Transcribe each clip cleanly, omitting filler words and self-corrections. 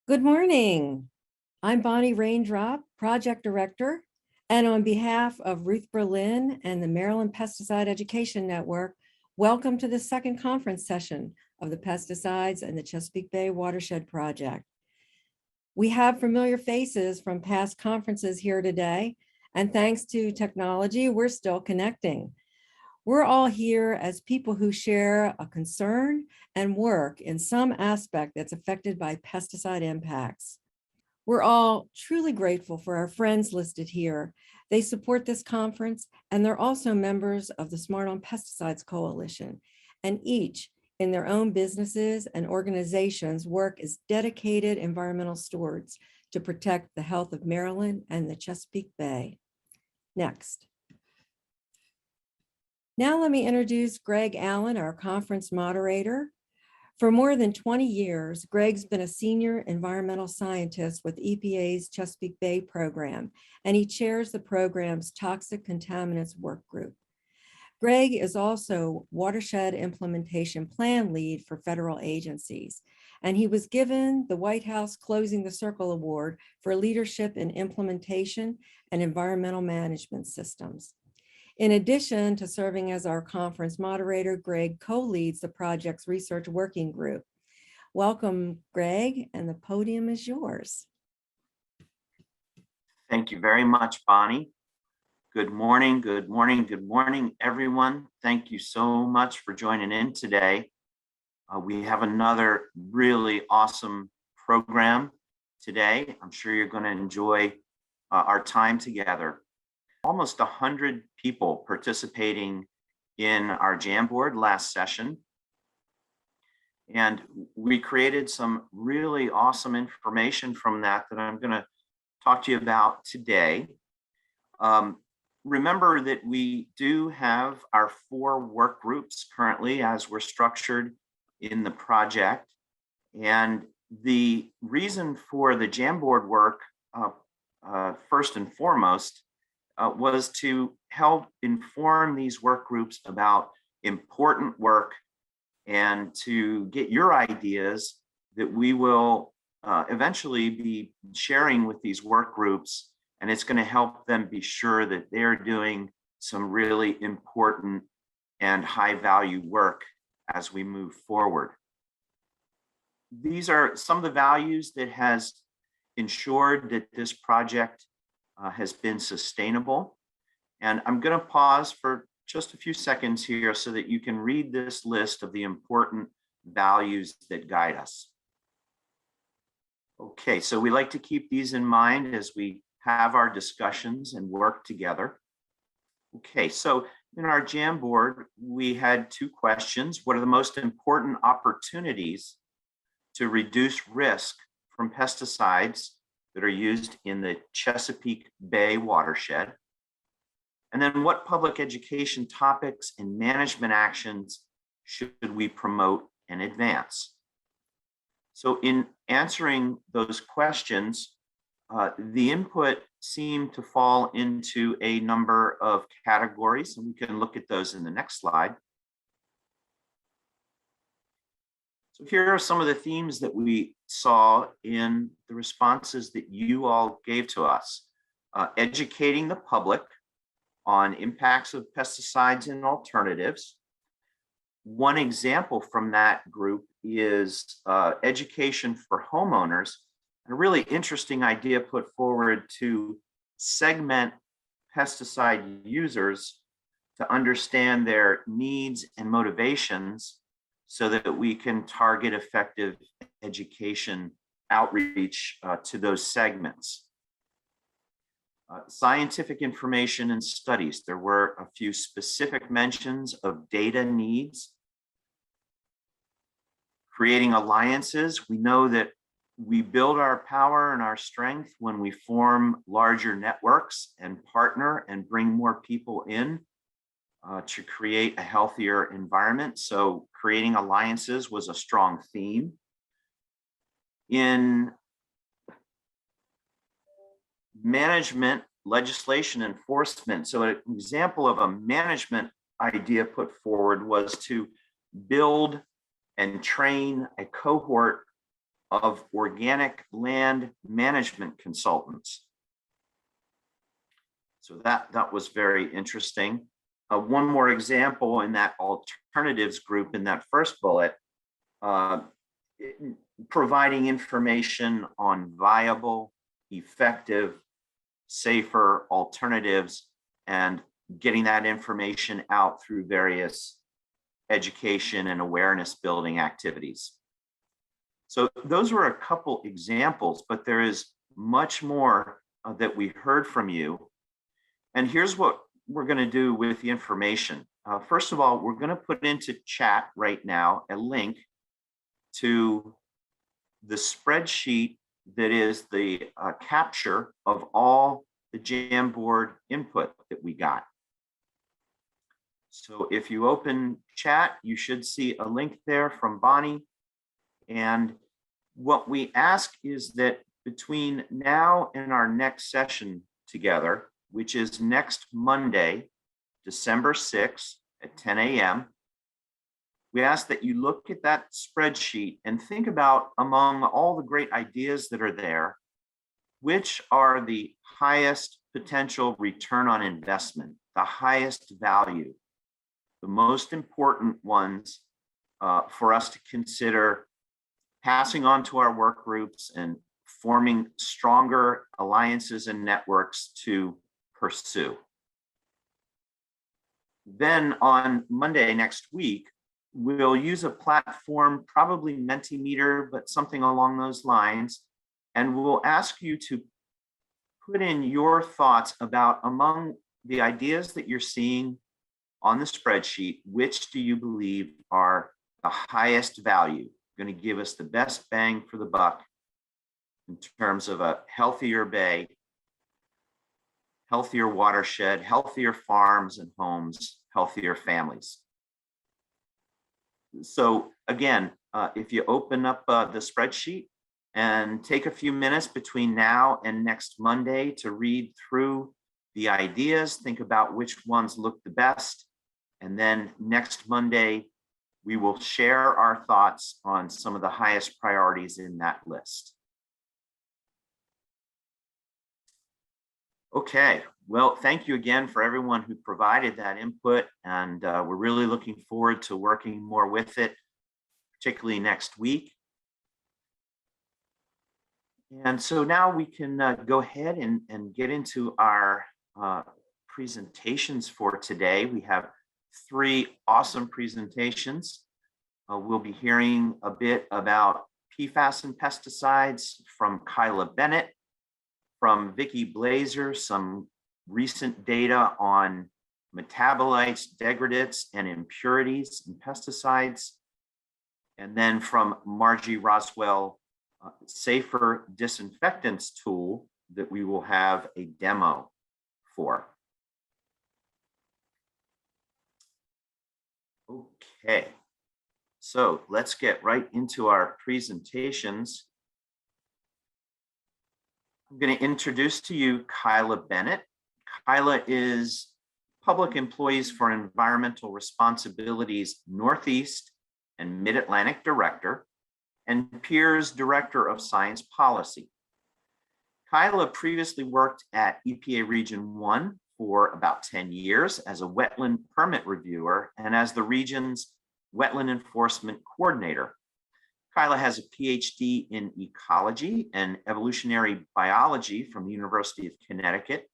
Good morning. I'm Bonnie Raindrop, Project Director, and on behalf of Ruth Berlin and the Maryland Pesticide Education Network, welcome to the second conference session of the Pesticides and the Chesapeake Bay Watershed Project. We have familiar faces from past conferences here today, and thanks to technology, we're still connecting. We're all here as people who share a concern and work in some aspect that's affected by pesticide impacts. We're all truly grateful for our friends listed here. They support this conference, and they're also members of the Smart on Pesticides Coalition, and each in their own businesses and organizations work as dedicated environmental stewards to protect the health of Maryland and the Chesapeake Bay. Next. Now let me introduce Greg Allen, our conference moderator. For more than 20 years, Greg's been a senior environmental scientist with EPA's Chesapeake Bay program, and he chairs the program's Toxic Contaminants Work Group. Greg is also Watershed Implementation Plan Lead for federal agencies, and he was given the White House Closing the Circle Award for leadership in implementation and environmental management systems. In addition to serving as our conference moderator, Greg co-leads the project's research working group. Welcome, Greg, and the podium is yours. Thank you very much, Bonnie. Good morning, good morning, good morning, everyone. Thank you so much for joining in today. We have another really awesome program today. I'm sure you're going to enjoy our time together. Almost 100 people participating in our Jamboard last session. And we created some really awesome information from that I'm going to talk to you about today. Remember that we do have our 4 work groups currently as we're structured in the project. And the reason for the Jamboard work, first and foremost, was to help inform these work groups about important work and to get your ideas that we will eventually be sharing with these work groups. And it's going to help them be sure that they're doing some really important and high value work as we move forward. These are some of the values that has ensured that this project has been sustainable. And I'm going to pause for just a few seconds here so that you can read this list of the important values that guide us. Okay, so we like to keep these in mind as we have our discussions and work together. Okay, so in our Jamboard, we had 2 questions. What are the most important opportunities to reduce risk from pesticides that are used in the Chesapeake Bay watershed? And then what public education topics and management actions should we promote and advance? So in answering those questions, the input seemed to fall into a number of categories, and we can look at those in the next slide. So here are some of the themes that we saw in the responses that you all gave to us. Educating the public on impacts of pesticides and alternatives. One example from that group is education for homeowners. A really interesting idea put forward to segment pesticide users to understand their needs and motivations so that we can target effective education outreach to those segments. Scientific information and studies. There were a few specific mentions of data needs. Creating alliances. We know that we build our power and our strength when we form larger networks and partner and bring more people in to create a healthier environment. So creating alliances was a strong theme. In management, legislation enforcement. So an example of a management idea put forward was to build and train a cohort of organic land management consultants. So that was very interesting. One more example in that alternatives group in that first bullet, providing information on viable, effective, safer alternatives and getting that information out through various education and awareness building activities. So those were a couple examples, but there is much more that we heard from you. And here's what we're going to do with the information. First of all, we're going to put into chat right now a link to the spreadsheet that is the capture of all the Jamboard input that we got. So if you open chat, you should see a link there from Bonnie. And what we ask is that between now and our next session together, which is next Monday, December 6th at 10 a.m., we ask that you look at that spreadsheet and think about, among all the great ideas that are there, which are the highest potential return on investment, the highest value, the most important ones for us to consider passing on to our work groups and forming stronger alliances and networks to pursue. Then on Monday next week, we'll use a platform, probably Mentimeter, but something along those lines, and we'll ask you to put in your thoughts about, among the ideas that you're seeing on the spreadsheet, which do you believe are the highest value, going to give us the best bang for the buck in terms of a healthier bay, healthier watershed, healthier farms and homes, healthier families. So again, if you open up the spreadsheet and take a few minutes between now and next Monday to read through the ideas, think about which ones look the best. And then next Monday, we will share our thoughts on some of the highest priorities in that list. Okay, well, thank you again for everyone who provided that input, and we're really looking forward to working more with it, particularly next week. And so now we can go ahead and get into our presentations for today. We have 3 awesome presentations. We'll be hearing a bit about Pfas and pesticides from Kyla Bennett, from Vicki Blazer, some recent data on metabolites, degradates, and impurities in pesticides. And then from Margie Roswell, safer disinfectants tool that we will have a demo for. Okay, so let's get right into our presentations. I'm going to introduce to you Kyla Bennett. Kyla is Public Employees for Environmental Responsibility's Northeast and Mid-Atlantic Director and Peers Director of Science Policy. Kyla previously worked at EPA Region 1 for about 10 years as a wetland permit reviewer and as the region's wetland enforcement coordinator. Kyla has a PhD in ecology and evolutionary biology from the University of Connecticut,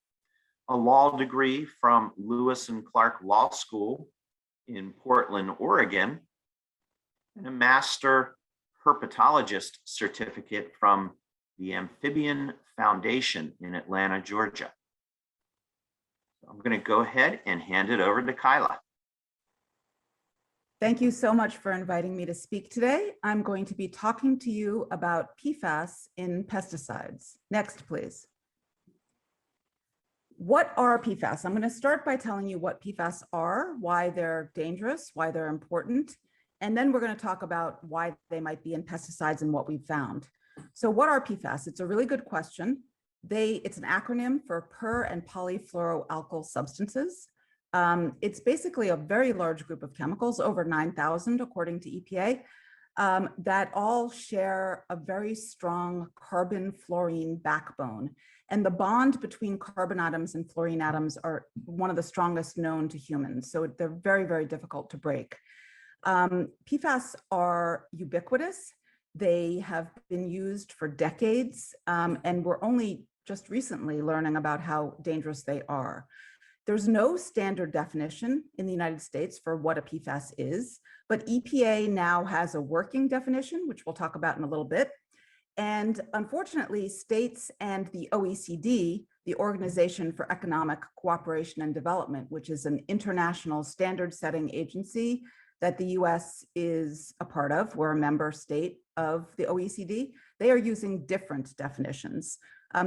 a law degree from Lewis and Clark Law School in Portland, Oregon, and a master herpetologist certificate from the Amphibian Foundation in Atlanta, Georgia. I'm going to go ahead and hand it over to Kyla. Thank you so much for inviting me to speak today. I'm going to be talking to you about PFAS in pesticides. Next, please. What are PFAS? I'm going to start by telling you what PFAS are, why they're dangerous, why they're important, and then we're going to talk about why they might be in pesticides and what we've found. So what are PFAS? It's a really good question. It's an acronym for per and polyfluoroalkyl substances. It's basically a very large group of chemicals, over 9,000 according to EPA. that all share a very strong carbon-fluorine backbone. And the bond between carbon atoms and fluorine atoms are one of the strongest known to humans. So they're very, very difficult to break. PFAS are ubiquitous. They have been used for decades, and we're only just recently learning about how dangerous they are. There's no standard definition in the United States for what a PFAS is, but EPA now has a working definition, which we'll talk about in a little bit. And unfortunately, states and the OECD, the Organization for Economic Cooperation and Development, which is an international standard-setting agency that the US is a part of, we're a member state of the OECD, they are using different definitions.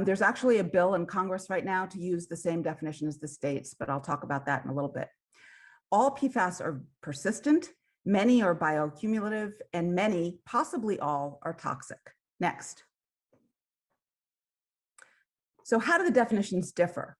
There's actually a bill in Congress right now to use the same definition as the states, but I'll talk about that in a little bit. All PFAS are persistent, many are bioaccumulative, and many, possibly all, are toxic. Next. So how do the definitions differ?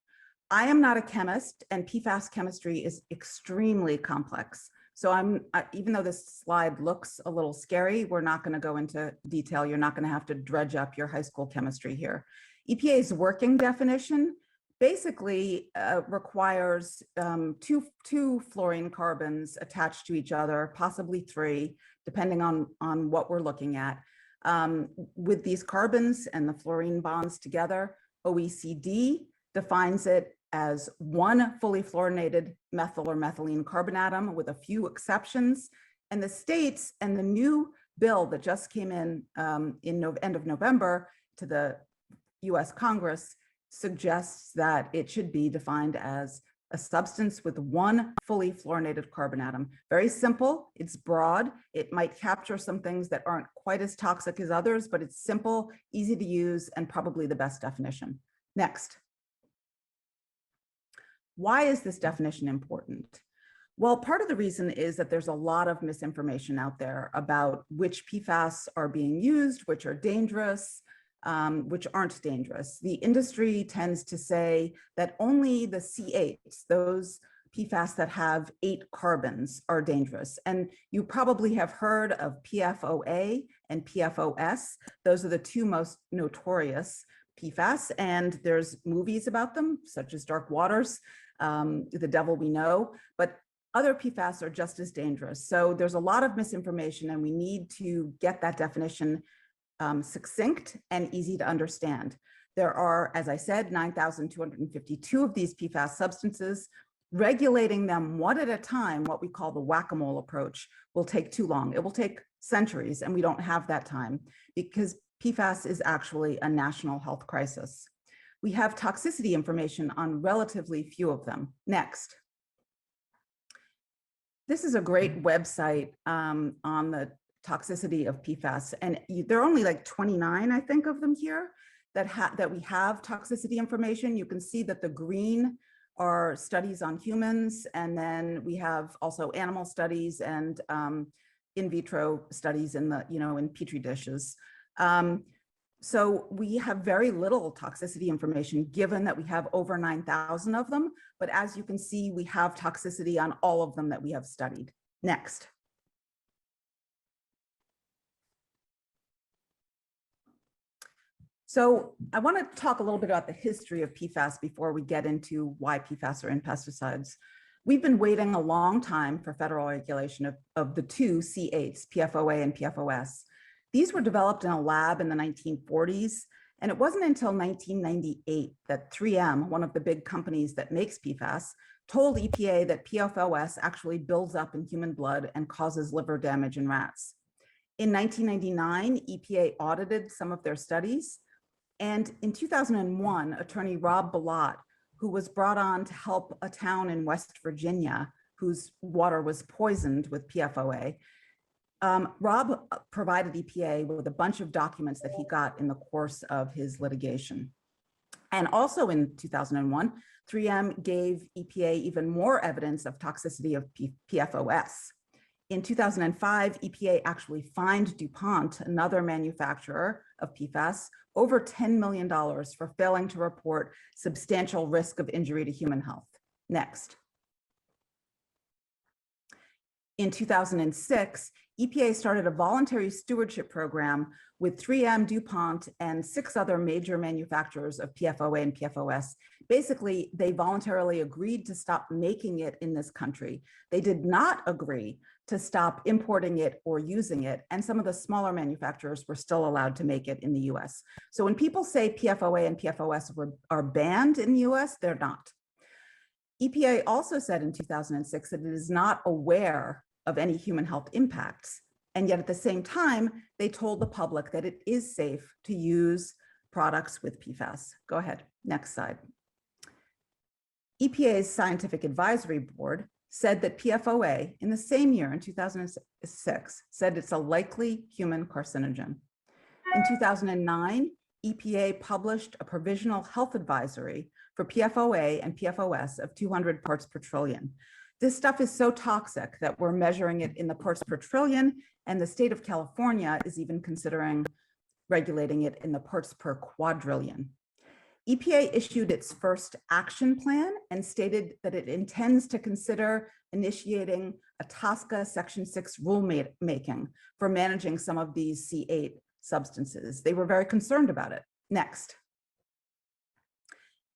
I am not a chemist, and PFAS chemistry is extremely complex. So even though this slide looks a little scary, we're not going to go into detail. You're not going to have to dredge up your high school chemistry here. EPA's working definition basically requires two fluorine carbons attached to each other, possibly three, depending on what we're looking at. With these carbons and the fluorine bonds together, OECD defines it as one fully fluorinated methyl or methylene carbon atom with a few exceptions. And the states and the new bill that just came in end of November to the US Congress suggests that it should be defined as a substance with one fully fluorinated carbon atom. Very simple, it's broad. It might capture some things that aren't quite as toxic as others, but it's simple, easy to use, and probably the best definition. Next. Why is this definition important? Well, part of the reason is that there's a lot of misinformation out there about which PFAS are being used, which are dangerous, which aren't dangerous. The industry tends to say that only the C8s, those PFAS that have 8 carbons, are dangerous. And you probably have heard of PFOA and PFOS. Those are the two most notorious PFAS, and there's movies about them, such as Dark Waters, The Devil We Know, but other PFAS are just as dangerous. So there's a lot of misinformation, and we need to get that definition succinct and easy to understand. There are, as I said, 9,252 of these PFAS substances. Regulating them one at a time, what we call the whack-a-mole approach, will take too long. It will take centuries, and we don't have that time because PFAS is actually a national health crisis. We have toxicity information on relatively few of them. Next. This is a great website on the toxicity of PFAS, and there are only like 29, I think, of them here that we have toxicity information. You can see that the green are studies on humans, and then we have also animal studies and in vitro studies in in petri dishes. So we have very little toxicity information, given that we have over 9,000 of them. But as you can see, we have toxicity on all of them that we have studied. Next. So I want to talk a little bit about the history of PFAS before we get into why PFAS are in pesticides. We've been waiting a long time for federal regulation of the two C8s, PFOA and PFOS. These were developed in a lab in the 1940s, and it wasn't until 1998 that 3M, one of the big companies that makes PFAS, told EPA that PFOS actually builds up in human blood and causes liver damage in rats. In 1999, EPA audited some of their studies, and in 2001, attorney Rob Bilott, who was brought on to help a town in West Virginia whose water was poisoned with PFOA, Rob provided EPA with a bunch of documents that he got in the course of his litigation. And also in 2001, 3M gave EPA even more evidence of toxicity of PFOS. In 2005, EPA actually fined DuPont, another manufacturer of PFAS, over $10 million for failing to report substantial risk of injury to human health. Next. In 2006, EPA started a voluntary stewardship program with 3M, DuPont, and 6 other major manufacturers of PFOA and PFOS. Basically, they voluntarily agreed to stop making it in this country. They did not agree to stop importing it or using it, and some of the smaller manufacturers were still allowed to make it in the US. So when people say PFOA and PFOS are banned in the US, they're not. EPA also said in 2006 that it is not aware of any human health impacts. And yet at the same time, they told the public that it is safe to use products with PFAS. Go ahead, next slide. EPA's Scientific Advisory Board said that PFOA in the same year, in 2006, said it's a likely human carcinogen. In 2009, EPA published a provisional health advisory for PFOA and PFOS of 200 parts per trillion. This stuff is so toxic that we're measuring it in the parts per trillion, and the state of California is even considering regulating it in the parts per quadrillion. EPA issued its first action plan and stated that it intends to consider initiating a TSCA Section 6 rulemaking for managing some of these C8 substances. They were very concerned about it. Next.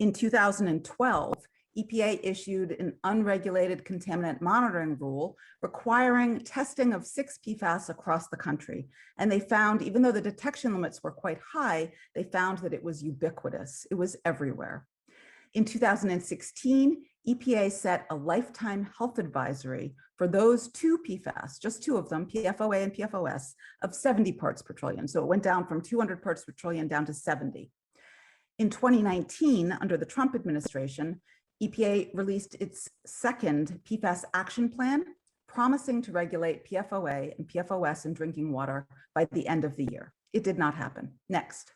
In 2012, EPA issued an unregulated contaminant monitoring rule requiring testing of 6 PFAS across the country. And they found, even though the detection limits were quite high, they found that it was ubiquitous. It was everywhere. In 2016, EPA set a lifetime health advisory for those 2 PFAS, just 2 of them, PFOA and PFOS, of 70 parts per trillion. So it went down from 200 parts per trillion down to 70. In 2019, under the Trump administration, EPA released its second PFAS action plan, promising to regulate PFOA and PFOS in drinking water by the end of the year. It did not happen. Next.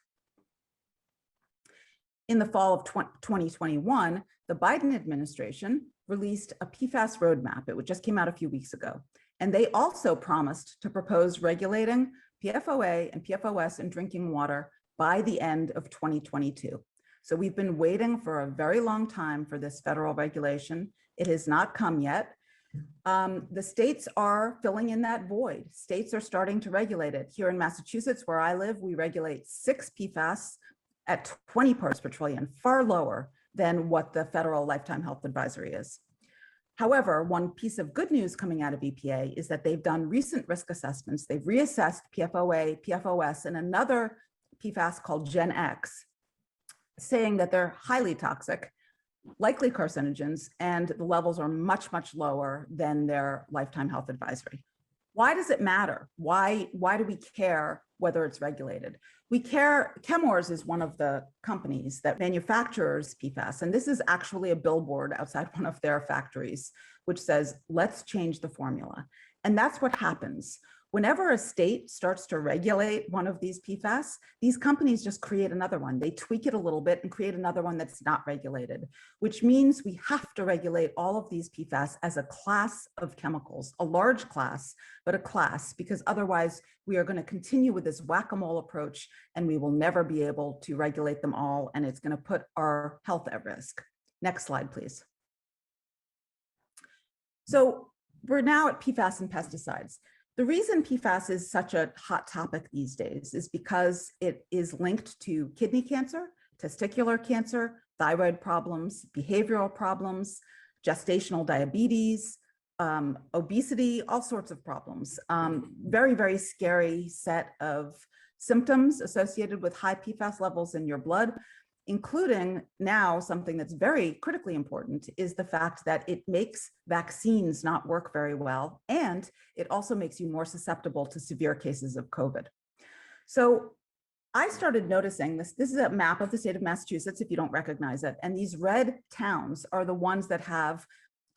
In the fall of 2021, the Biden administration released a PFAS roadmap. It just came out a few weeks ago. And they also promised to propose regulating PFOA and PFOS in drinking water by the end of 2022. So we've been waiting for a very long time for this federal regulation. It has not come yet. The states are filling in that void. States are starting to regulate it. Here in Massachusetts, where I live, we regulate 6 PFAS at 20 parts per trillion, far lower than what the federal lifetime health advisory is. However, one piece of good news coming out of EPA is that they've done recent risk assessments. They've reassessed PFOA, PFOS, and another PFAS called Gen X, saying that they're highly toxic, likely carcinogens, and the levels are much, much lower than their lifetime health advisory. Why does it matter? Why do we care whether it's regulated? We care. Chemours is one of the companies that manufactures PFAS, and this is actually a billboard outside one of their factories, which says, let's change the formula. And that's what happens. Whenever a state starts to regulate one of these PFAS, these companies just create another one. They tweak it a little bit and create another one that's not regulated, which means we have to regulate all of these PFAS as a class of chemicals, a large class, but a class, because otherwise we are going to continue with this whack-a-mole approach and we will never be able to regulate them all, and it's going to put our health at risk. Next slide, please. So we're now at PFAS and pesticides. The reason PFAS is such a hot topic these days is because it is linked to kidney cancer, testicular cancer, thyroid problems, behavioral problems, gestational diabetes, obesity, all sorts of problems. Very, very scary set of symptoms associated with high PFAS levels in your blood, including now something that's very critically important is the fact that it makes vaccines not work very well, and it also makes you more susceptible to severe cases of COVID. So I started noticing this. This is a map of the state of Massachusetts, if you don't recognize it, and these red towns are the ones that have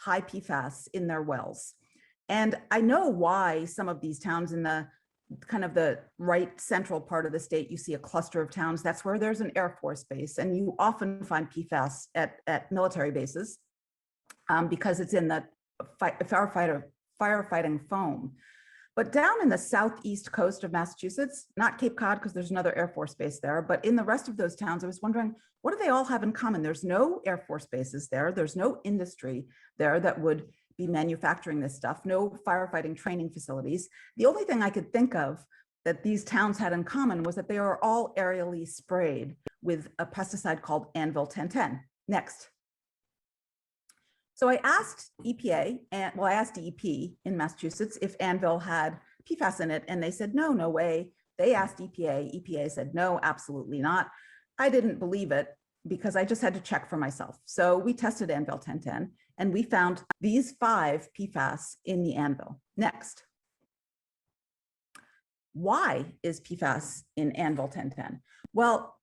high PFAS in their wells. And I know why some of these towns in the kind of the right central part of the state, you see a cluster of towns. That's where there's an Air Force base, and you often find PFAS at military bases because it's in the firefighting foam. But down in the southeast coast of Massachusetts, not Cape Cod because there's another Air Force base there, but in the rest of those towns, I was wondering, what do they all have in common? There's no Air Force bases there. There's no industry there that would be manufacturing this stuff, no firefighting training facilities. The only thing I could think of that these towns had in common was that they were all aerially sprayed with a pesticide called Anvil 1010. Next. So I asked EPA, and well, I asked DEP in Massachusetts if Anvil had PFAS in it, and they said, no, no way. They asked EPA. EPA said, no, absolutely not. I didn't believe it because I just had to check for myself. So we tested Anvil 1010, and we found these 5 PFAS in the Anvil. Next. Why is PFAS in Anvil 1010? Well,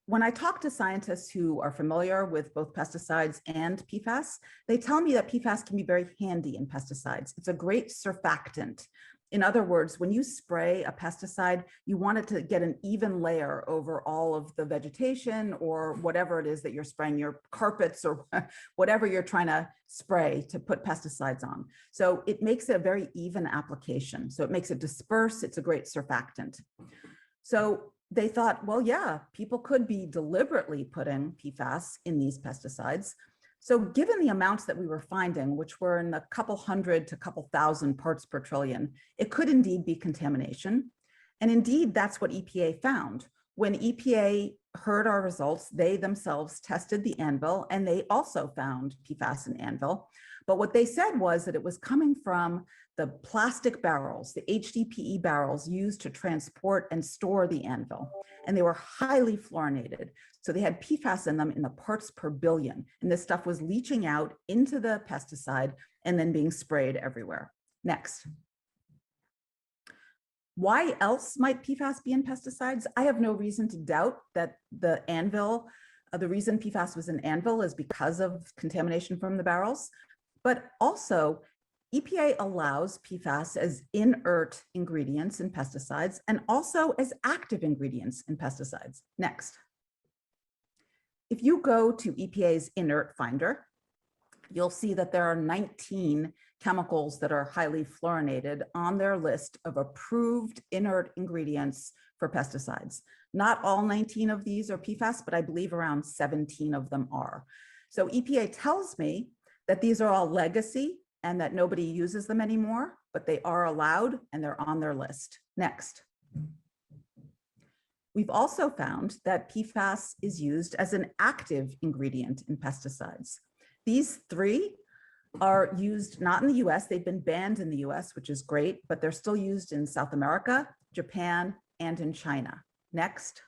when I talk to scientists who are familiar with both pesticides and PFAS, they tell me that PFAS can be very handy in pesticides. It's a great surfactant. In other words, when you spray a pesticide, you want it to get an even layer over all of the vegetation or whatever it is that you're spraying, your carpets or whatever you're trying to spray to put pesticides on. So it makes it a very even application. So it makes it disperse. It's a great surfactant. So they thought, well, yeah, people could be deliberately putting PFAS in these pesticides. So given the amounts that we were finding, which were in the couple hundred to couple thousand parts per trillion, it could indeed be contamination. And indeed, that's what EPA found. When EPA heard our results, they themselves tested the Anvil, and they also found PFAS in Anvil. But what they said was that it was coming from the plastic barrels, the HDPE barrels used to transport and store the Anvil. And they were highly fluorinated. So they had PFAS in them in the parts per billion. And this stuff was leaching out into the pesticide and then being sprayed everywhere. Next. Why else might PFAS be in pesticides? I have no reason to doubt that the Anvil, the reason PFAS was in Anvil is because of contamination from the barrels. But also, EPA allows PFAS as inert ingredients in pesticides and also as active ingredients in pesticides. Next. If you go to EPA's inert finder, you'll see that there are 19 chemicals that are highly fluorinated on their list of approved inert ingredients for pesticides. Not all 19 of these are PFAS, but I believe around 17 of them are. So EPA tells me that these are all legacy and that nobody uses them anymore, but they are allowed and they're on their list. Next. We've also found that PFAS is used as an active ingredient in pesticides. These 3 are used not in the US, they've been banned in the US, which is great, but they're still used in South America, Japan, and in China. Next.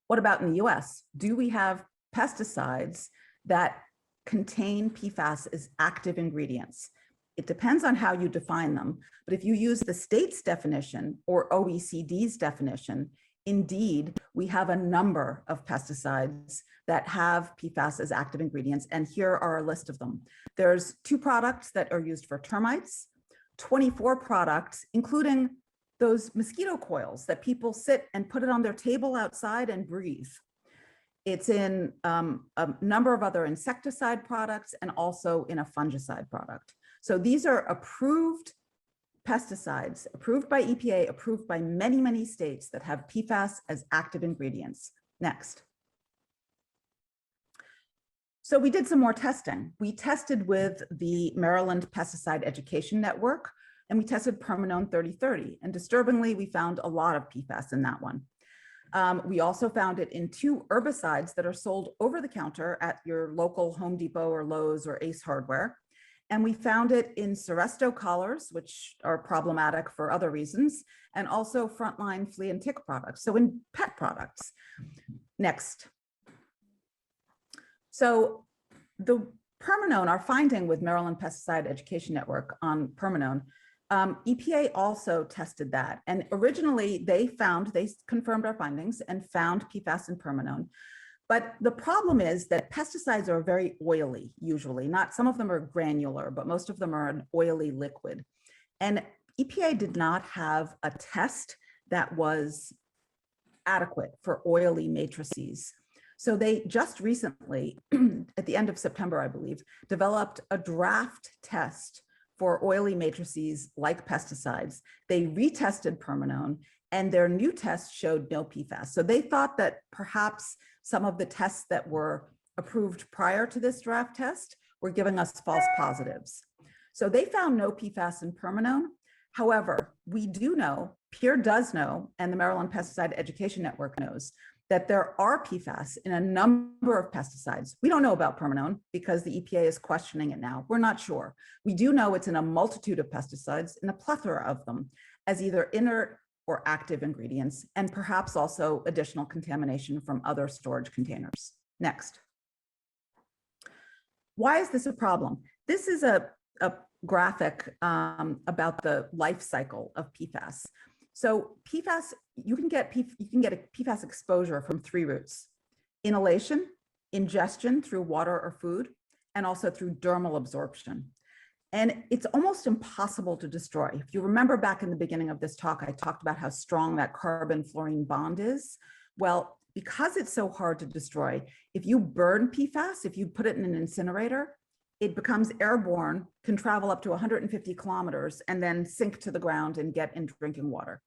What about in the US? Do we have pesticides that contain PFAS as active ingredients? It depends on how you define them, but if you use the state's definition or OECD's definition, indeed, we have a number of pesticides that have PFAS as active ingredients, and here are a list of them. There's 2 products that are used for termites, 24 products, including those mosquito coils that people sit and put it on their table outside and breathe. It's in a number of other insecticide products and also in a fungicide product. So these are approved pesticides, approved by EPA, approved by many, many states that have PFAS as active ingredients. Next. So we did some more testing. We tested with the Maryland Pesticide Education Network, and we tested Permanone 3030. And disturbingly, we found a lot of PFAS in that one. We also found it in 2 herbicides that are sold over the counter at your local Home Depot or Lowe's or Ace Hardware. And we found it in Seresto collars, which are problematic for other reasons, and also frontline flea and tick products, so in pet products. Next. So the Permanone, our finding with Maryland Pesticide Education Network on Permanone, EPA also tested that. And originally they confirmed our findings and found PFAS in Permanone. But the problem is that pesticides are very oily, usually. Some of them are granular, but most of them are an oily liquid. And EPA did not have a test that was adequate for oily matrices. So they just recently, at the end of September, I believe, developed a draft test for oily matrices like pesticides. They retested Permanone, and their new test showed no PFAS. So they thought that perhaps some of the tests that were approved prior to this draft test were giving us false positives. So they found no PFAS in Permanone. However, we do know, PEER does know, and the Maryland Pesticide Education Network knows, that there are PFAS in a number of pesticides. We don't know about Permanone because the EPA is questioning it now. We're not sure. We do know it's in a multitude of pesticides, in a plethora of them, as either inert or active ingredients, and perhaps also additional contamination from other storage containers. Next. Why is this a problem? This is a graphic about the life cycle of PFAS. So PFAS, you can get a PFAS exposure from 3 routes: inhalation, ingestion through water or food, and also through dermal absorption. And it's almost impossible to destroy. If you remember back in the beginning of this talk, I talked about how strong that carbon-fluorine bond is. Well, because it's so hard to destroy, if you burn PFAS, if you put it in an incinerator, it becomes airborne, can travel up to 150 kilometers, and then sink to the ground and get in drinking water.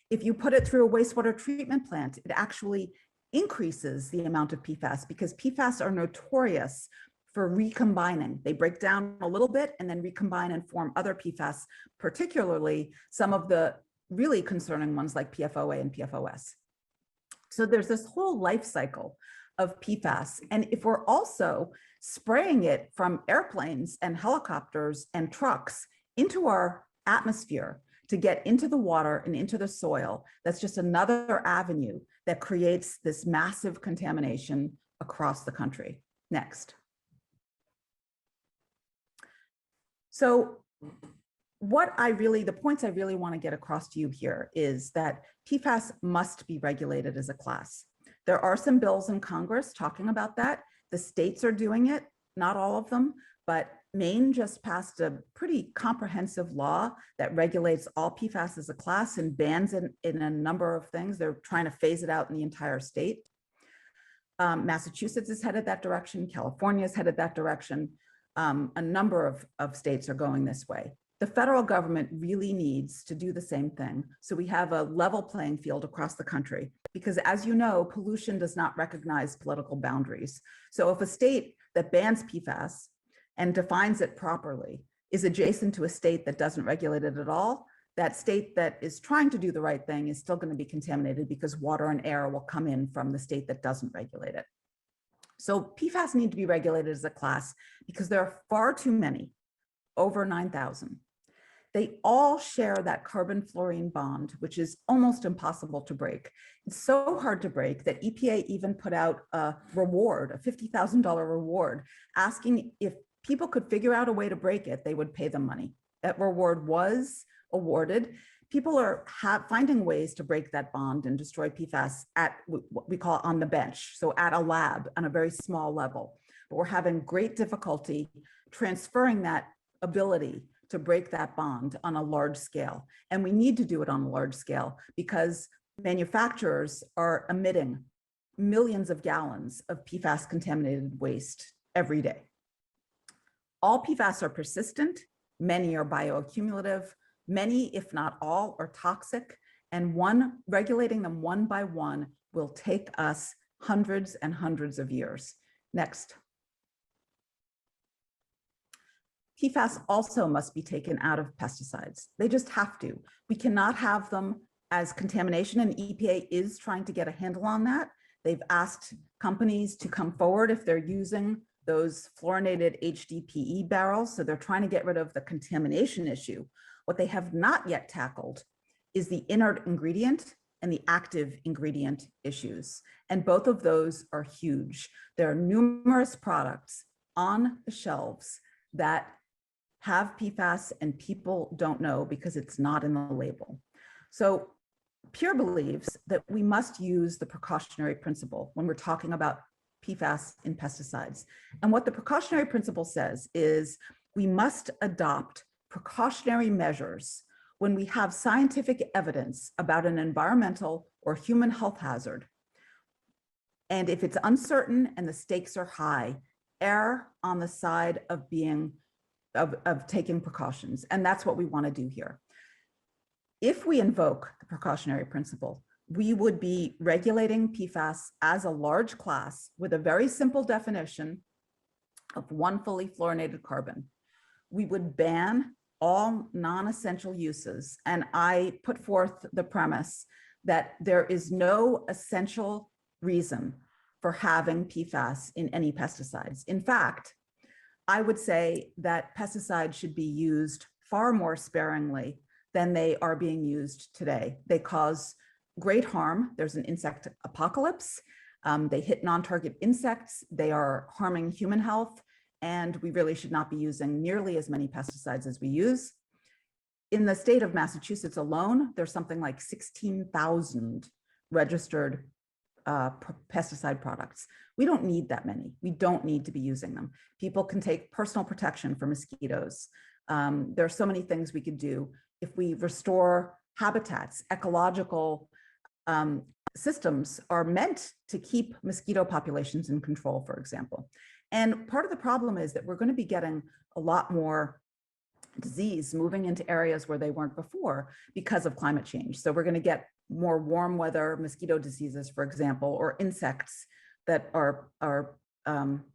If you put it through a wastewater treatment plant, it actually increases the amount of PFAS, because PFAS are notorious for recombining. They break down a little bit and then recombine and form other PFAS, particularly some of the really concerning ones like PFOA and PFOS. So there's this whole life cycle of PFAS. And if we're also spraying it from airplanes and helicopters and trucks into our atmosphere to get into the water and into the soil, that's just another avenue that creates this massive contamination across the country. Next. So the points I really want to get across to you here is that PFAS must be regulated as a class. There are some bills in Congress talking about that. The states are doing it, not all of them, but Maine just passed a pretty comprehensive law that regulates all PFAS as a class and bans it in a number of things. They're trying to phase it out in the entire state. Massachusetts is headed that direction. California is headed that direction. A number of states are going this way. The federal government really needs to do the same thing, so we have a level playing field across the country, because as you know, pollution does not recognize political boundaries. So if a state that bans PFAS and defines it properly is adjacent to a state that doesn't regulate it at all, that state that is trying to do the right thing is still going to be contaminated, because water and air will come in from the state that doesn't regulate it. So PFAS need to be regulated as a class because there are far too many, over 9,000. They all share that carbon-fluorine bond, which is almost impossible to break. It's so hard to break that EPA even put out a reward, a $50,000 reward, asking if people could figure out a way to break it, they would pay them money. That reward was awarded. People are finding ways to break that bond and destroy PFAS at what we call on the bench, so at a lab on a very small level. But we're having great difficulty transferring that ability to break that bond on a large scale. And we need to do it on a large scale because manufacturers are emitting millions of gallons of PFAS contaminated waste every day. All PFAS are persistent, many are bioaccumulative, many, if not all, are toxic, and regulating them one by one will take us hundreds and hundreds of years. Next. PFAS also must be taken out of pesticides. They just have to. We cannot have them as contamination, and EPA is trying to get a handle on that. They've asked companies to come forward if they're using those fluorinated HDPE barrels, so they're trying to get rid of the contamination issue. What they have not yet tackled is the inert ingredient and the active ingredient issues, and both of those are huge. There are numerous products on the shelves that have PFAS and people don't know because it's not in the label. So PEER believes that we must use the precautionary principle when we're talking about PFAS in pesticides. And what the precautionary principle says is we must adopt precautionary measures when we have scientific evidence about an environmental or human health hazard. And if it's uncertain and the stakes are high, err on the side of taking precautions. And that's what we want to do here. If we invoke the precautionary principle, we would be regulating PFAS as a large class with a very simple definition of one fully fluorinated carbon. We would ban all non-essential uses. And I put forth the premise that there is no essential reason for having PFAS in any pesticides. In fact, I would say that pesticides should be used far more sparingly than they are being used today. They cause great harm. There's an insect apocalypse. They hit non-target insects. They are harming human health. And we really should not be using nearly as many pesticides as we use. In the state of Massachusetts alone, there's something like 16,000 registered pesticide products. We don't need that many. We don't need to be using them. People can take personal protection for mosquitoes. There are so many things we could do if we restore habitats. Ecological systems are meant to keep mosquito populations in control, for example. And part of the problem is that we're going to be getting a lot more disease moving into areas where they weren't before because of climate change. So we're going to get more warm weather mosquito diseases, for example, or insects that are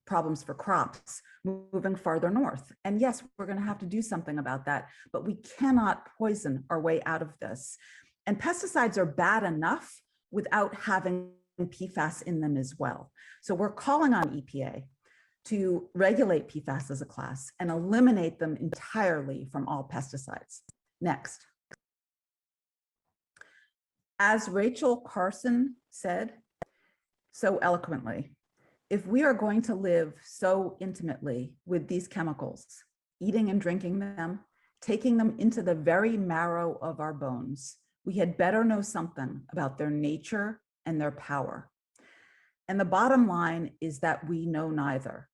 problems for crops moving farther north. And yes, we're going to have to do something about that, but we cannot poison our way out of this. And pesticides are bad enough without having PFAS in them as well. So we're calling on EPA to regulate PFAS as a class and eliminate them entirely from all pesticides. Next. As Rachel Carson said so eloquently, if we are going to live so intimately with these chemicals, eating and drinking them, taking them into the very marrow of our bones, we had better know something about their nature and their power. And the bottom line is that we know neither.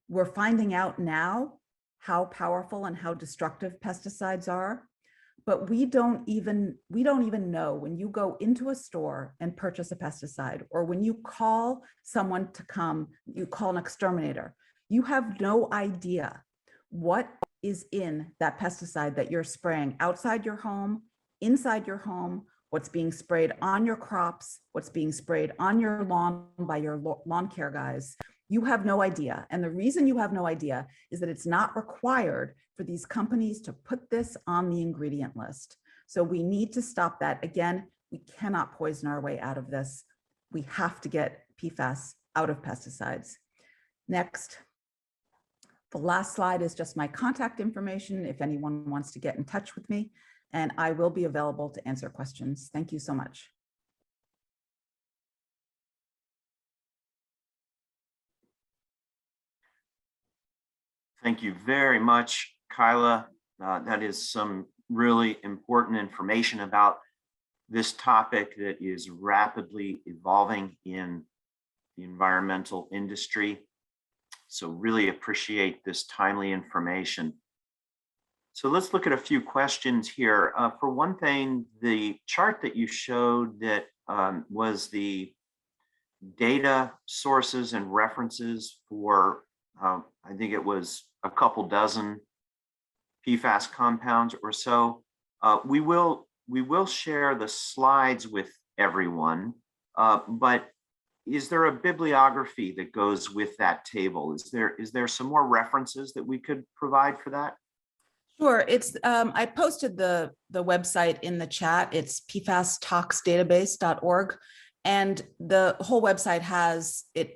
We're finding out now how powerful and how destructive pesticides are, but we don't even know when you go into a store and purchase a pesticide, or when you call someone to come, you call an exterminator, you have no idea what is in that pesticide that you're spraying outside your home, inside your home, what's being sprayed on your crops, what's being sprayed on your lawn by your lawn care guys. You have no idea. And the reason you have no idea is that it's not required for these companies to put this on the ingredient list. So we need to stop that. Again, we cannot poison our way out of this. We have to get PFAS out of pesticides. Next. The last slide is just my contact information if anyone wants to get in touch with me, and I will be available to answer questions. Thank you so much. Thank you very much, Kyla. That is some really important information about this topic that is rapidly evolving in the environmental industry. So really appreciate this timely information. So let's look at a few questions here. For one thing, the chart that you showed that was the data sources and references for, I think it was a couple dozen PFAS compounds or so. We will share the slides with everyone, but is there a bibliography that goes with that table? Is there some more references that we could provide for that? Sure. It's I posted the website in the chat. It's pfastoxdatabase.org. And the whole website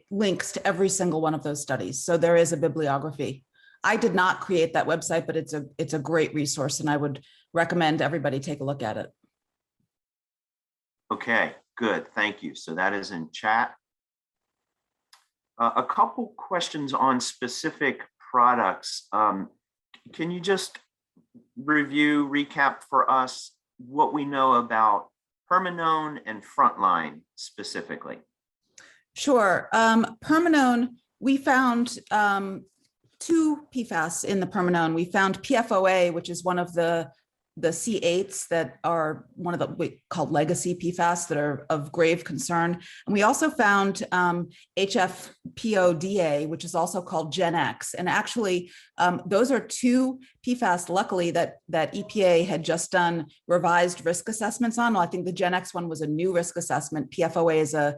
links to every single one of those studies. So there is a bibliography. I did not create that website, but it's a great resource, and I would recommend everybody take a look at it. Okay, good, thank you. So that is in chat. A couple questions on specific products. Can you just recap for us what we know about Permanone and Frontline specifically? Sure. Permanone, we found two PFAS in the Permanone. We found PFOA, which is one of the C8s that are one of the we call legacy PFAS that are of grave concern. And we also found HFPODA, which is also called Gen X. And actually, those are two PFAS, luckily, that EPA had just done revised risk assessments on. Well, I think the Gen X one was a new risk assessment. PFOA is a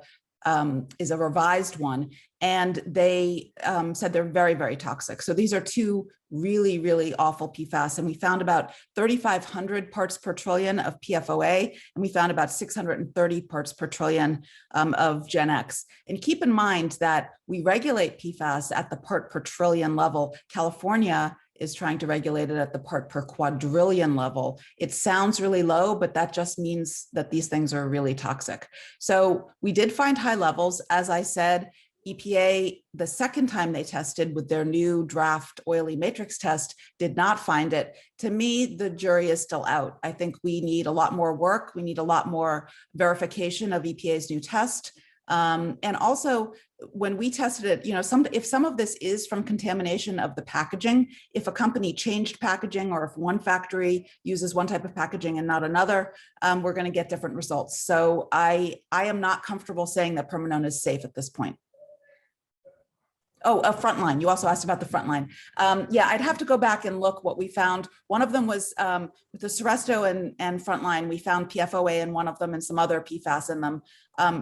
is a revised one, and they said they're very, very toxic. So these are two really, really awful PFAS, and we found about 3,500 parts per trillion of PFOA, and we found about 630 parts per trillion of Gen X. And keep in mind that we regulate PFAS at the part per trillion level. California is trying to regulate it at the part per quadrillion level. It sounds really low, but that just means that these things are really toxic. So we did find high levels. As I said, EPA, the second time they tested with their new draft oily matrix test, did not find it. To me, the jury is still out. I think we need a lot more work. We need a lot more verification of EPA's new test. And also, when we tested it, if some of this is from contamination of the packaging, if a company changed packaging, or if one factory uses one type of packaging and not another, we're going to get different results. So I am not comfortable saying that Permanone is safe at this point. Oh, a frontline. You also asked about the frontline. Yeah, I'd have to go back and look what we found. One of them was with the Seresto and frontline, we found PFOA in one of them and some other PFAS in them.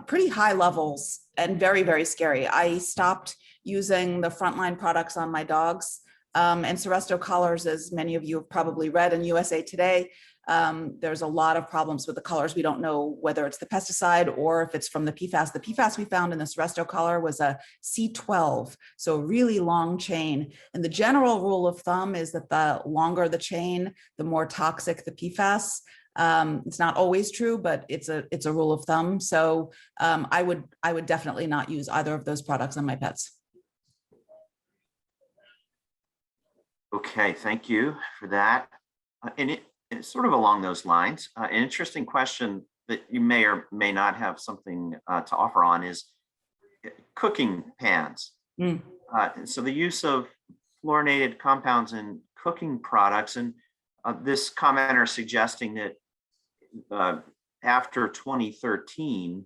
Pretty high levels and very, very scary. I stopped using the frontline products on my dogs, and Seresto collars, as many of you have probably read in USA Today. There's a lot of problems with the collars. We don't know whether it's the pesticide or if it's from the PFAS. The PFAS we found in the Seresto collar was a C12, so a really long chain. And the general rule of thumb is that the longer the chain, the more toxic the PFAS. It's not always true, but it's a rule of thumb. So I would definitely not use either of those products on my pets. Okay, thank you for that. And it's sort of along those lines. An interesting question that you may or may not have something to offer on is cooking pans. So the use of fluorinated compounds in cooking products, and this commenter suggesting that after 2013,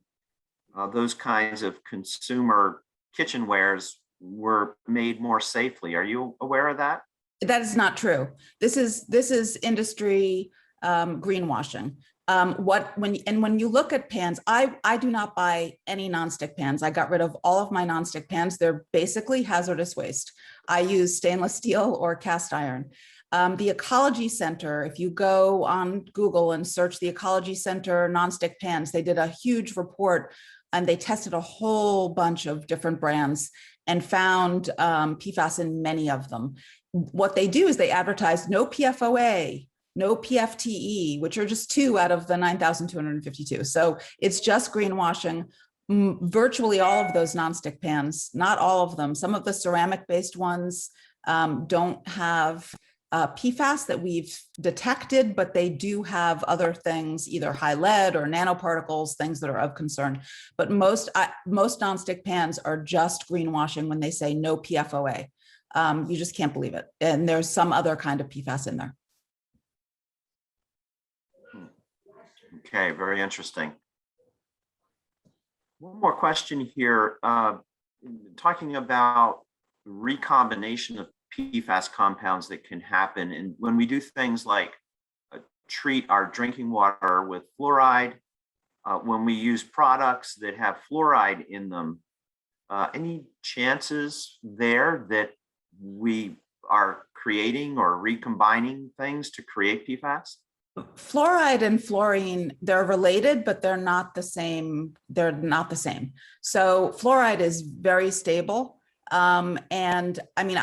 those kinds of consumer kitchenwares were made more safely. Are you aware of that? That is not true. This is industry greenwashing. When you look at pans, I do not buy any nonstick pans. I got rid of all of my nonstick pans. They're basically hazardous waste. I use stainless steel or cast iron. The Ecology Center, if you go on Google and search the Ecology Center nonstick pans, they did a huge report and they tested a whole bunch of different brands and found PFAS in many of them. What they do is they advertise no PFOA, no PFTE, which are just 2 out of the 9,252. So it's just greenwashing. Virtually all of those nonstick pans, not all of them. Some of the ceramic-based ones don't have PFAS that we've detected, but they do have other things, either high lead or nanoparticles, things that are of concern. But most nonstick pans are just greenwashing when they say no PFOA. You just can't believe it. And there's some other kind of PFAS in there. Okay, very interesting. One more question here, talking about recombination of PFAS compounds that can happen. And when we do things like treat our drinking water with fluoride, when we use products that have fluoride in them, any chances there that we are creating or recombining things to create PFAS? Fluoride and fluorine, they're related, but they're not the same. They're not the same. So fluoride is very stable. And I mean,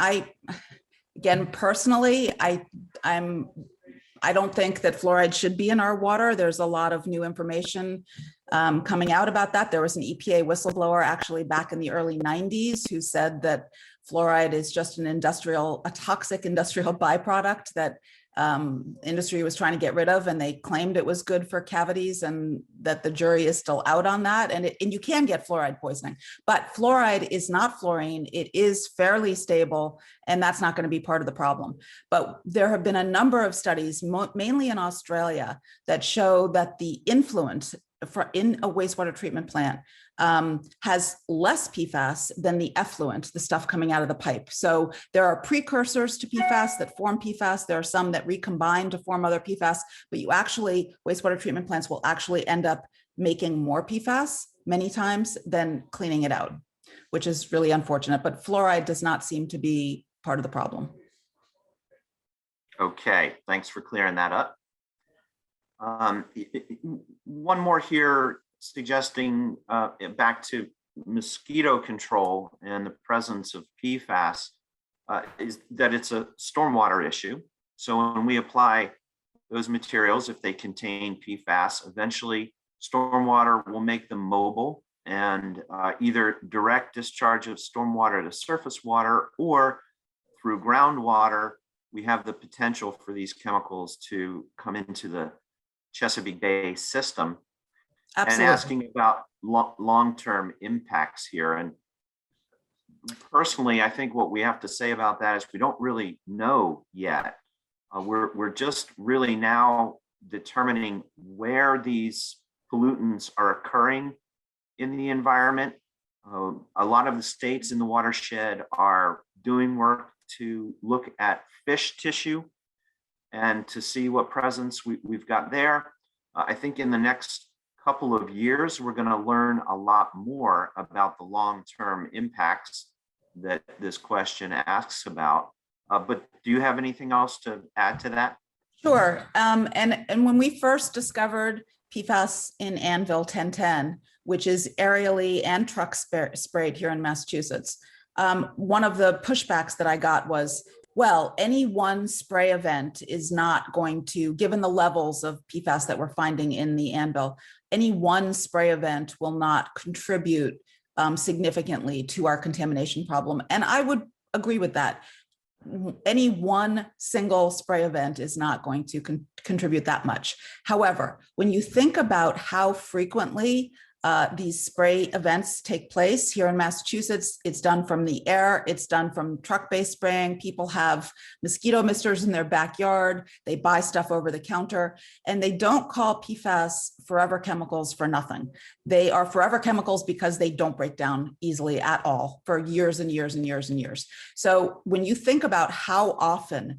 again, personally, I don't think that fluoride should be in our water. There's a lot of new information coming out about that. There was an EPA whistleblower actually back in the early 90s who said that fluoride is just a toxic industrial byproduct that industry was trying to get rid of, and they claimed it was good for cavities, and that the jury is still out on that. And you can get fluoride poisoning, but fluoride is not fluorine. It is fairly stable, and that's not going to be part of the problem. But there have been a number of studies, mainly in Australia, that show that the influent in a wastewater treatment plant has less PFAS than the effluent, the stuff coming out of the pipe. So there are precursors to PFAS that form PFAS. There are some that recombine to form other PFAS, but wastewater treatment plants will actually end up making more PFAS many times than cleaning it out, which is really unfortunate. But fluoride does not seem to be part of the problem. Okay, thanks for clearing that up. One more here suggesting back to mosquito control and the presence of PFAS is that it's a stormwater issue. So when we apply those materials, if they contain PFAS, eventually stormwater will make them mobile and either direct discharge of stormwater to surface water or through groundwater, we have the potential for these chemicals to come into the Chesapeake Bay system. Absolutely. And asking about long-term impacts here. And personally, I think what we have to say about that is we don't really know yet. We're just really now determining where these pollutants are occurring in the environment. A lot of the states in the watershed are doing work to look at fish tissue and to see what presence we've got there. I think in the next couple of years, we're going to learn a lot more about the long-term impacts that this question asks about. But do you have anything else to add to that? Sure. And when we first discovered PFAS in Anvil 1010, which is aerially and truck sprayed here in Massachusetts, one of the pushbacks that I got was, well, any one spray event is not going to, given the levels of PFAS that we're finding in the Anvil, any one spray event will not contribute significantly to our contamination problem. And I would agree with that. Any one single spray event is not going to contribute that much. However, when you think about how frequently these spray events take place here in Massachusetts, it's done from the air, it's done from truck-based spraying. People have mosquito misters in their backyard, they buy stuff over the counter, and they don't call PFAS forever chemicals for nothing. They are forever chemicals because they don't break down easily at all for years and years and years and years. So when you think about how often